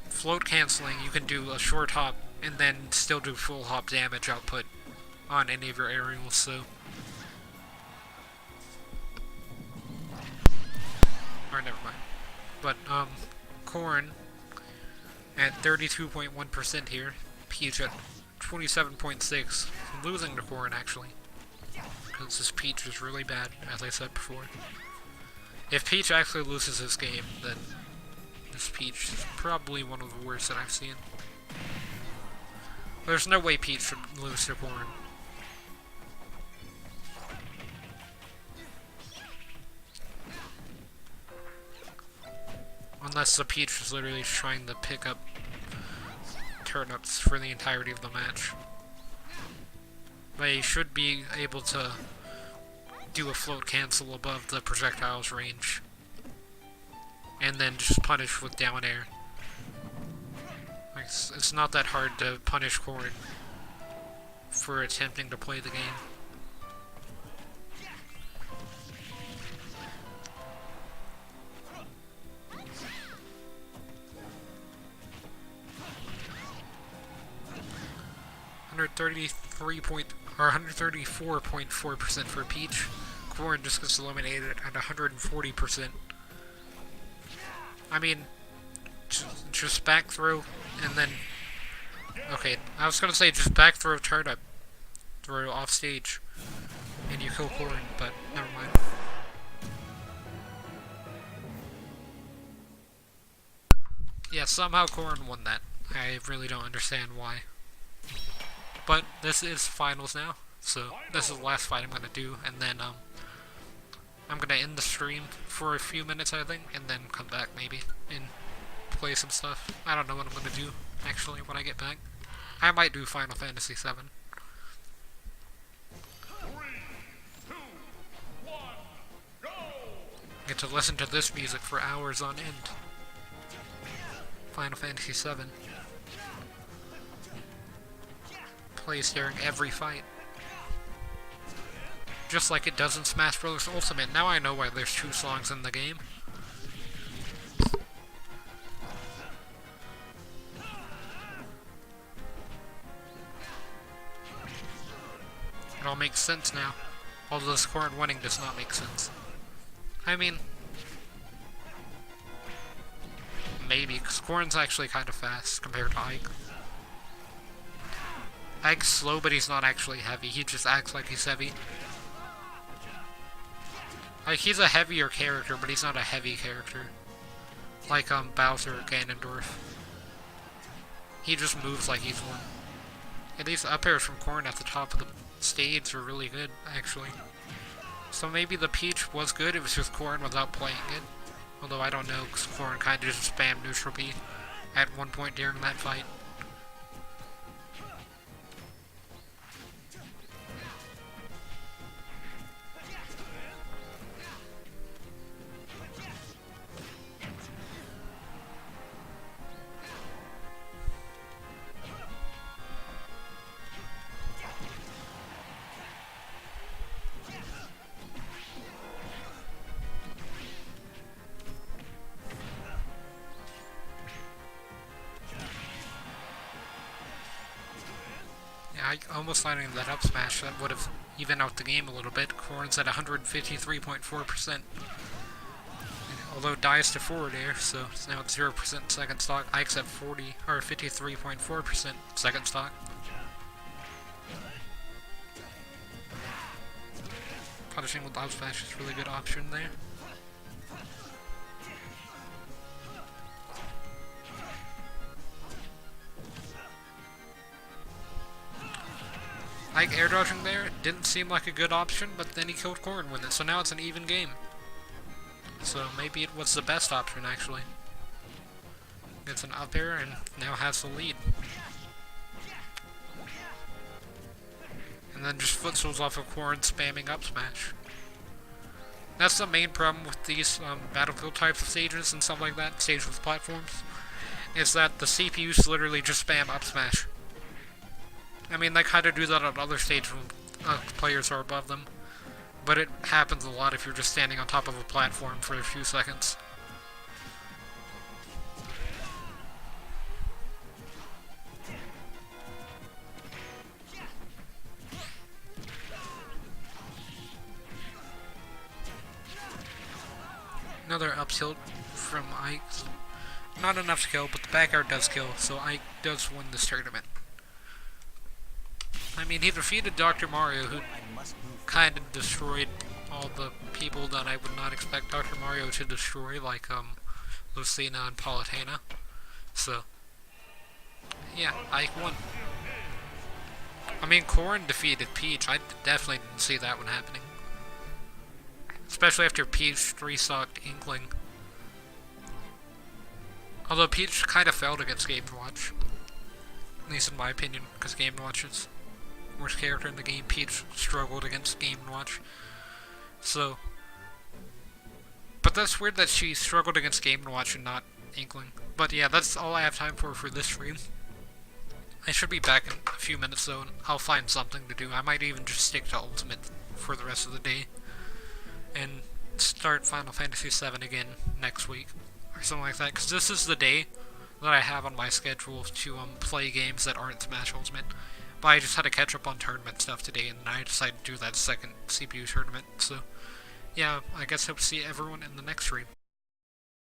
float canceling, you can do a short hop and then still do full hop damage output on any of your aerials, so. Or never mind. But, Corrin at 32.1% here, Peach at 27.6%. I'm losing to Corrin actually, because this Peach is really bad, as I said before. If Peach actually loses this game, then this Peach is probably one of the worst that I've seen. There's no way Peach should lose to Corrin. Unless the Peach is literally trying to pick up turnips for the entirety of the match. They should be able to do a float cancel above the projectile's range. And then just punish with down air. Like, it's not that hard to punish Corrin for attempting to play the game. Or 134.4% for Peach. Corrin just gets eliminated at 140%. I mean, just back throw and then. Okay, I was gonna say just back throw turnip, throw off stage, and you kill Corrin, but never mind. Yeah, somehow Corrin won that. I really don't understand why. But this is finals now, so this is the last fight I'm gonna do, and then I'm gonna end the stream for a few minutes, I think, and then come back maybe and play some stuff. I don't know what I'm gonna do actually when I get back. I might do Final Fantasy VII. 3, 2, 1, go! Get to listen to this music for hours on end. Final Fantasy VII. Plays during every fight. Just like it does in Smash Bros. Ultimate. Now I know why there's 2 songs in the game. It all makes sense now. Although this Corrin winning does not make sense. I mean, maybe, because Corrin's actually kind of fast compared to Ike. Ike's slow, but he's not actually heavy. He just acts like he's heavy. Like, he's a heavier character, but he's not a heavy character. Like, Bowser or Ganondorf. He just moves like he's one. And these up airs from Corrin at the top of the stage are really good, actually. So maybe the Peach was good, it was just Corrin without playing it. Although I don't know, because Corrin kind of just spammed neutral B at one point during that fight. I almost landing that up smash. That would have evened out the game a little bit. Corrin's at 153.4%. Although it dies to forward air, so it's now at 0% second stock. Ike's at 53.4% second stock. Punishing with up smash is a really good option there. Ike air dodging there didn't seem like a good option, but then he killed Corrin with it, so now it's an even game. So maybe it was the best option, actually. Gets an up air and now has the lead. And then just footstools off of Corrin spamming up smash. That's the main problem with these battlefield types of stages and stuff like that, stages with platforms, is that the CPUs literally just spam up smash. I mean, they kind of do that on other stages when players are above them, but it happens a lot if you're just standing on top of a platform for a few seconds. Another up tilt from Ike. Not enough to kill, but the back air does kill, so Ike does win this tournament. I mean, he defeated Dr. Mario, who kind of destroyed all the people that I would not expect Dr. Mario to destroy, like, Lucina and Palutena. So, yeah, Ike won. I mean, Corrin defeated Peach. I definitely didn't see that one happening. Especially after Peach 3-stocked Inkling. Although Peach kind of failed against Game & Watch. at least in my opinion, because Game & Watch is worst character in the game. Peach struggled against Game & Watch. So, but that's weird that she struggled against Game & Watch and not Inkling. But yeah, that's all I have time for this stream. I should be back in a few minutes though, and I'll find something to do. I might even just stick to Ultimate for the rest of the day, and start Final Fantasy VII again next week, or something like that, because this is the day that I have on my schedule to play games that aren't Smash Ultimate. But I just had to catch up on tournament stuff today, and I decided to do that second CPU tournament, so yeah, I guess hope to see everyone in the next stream.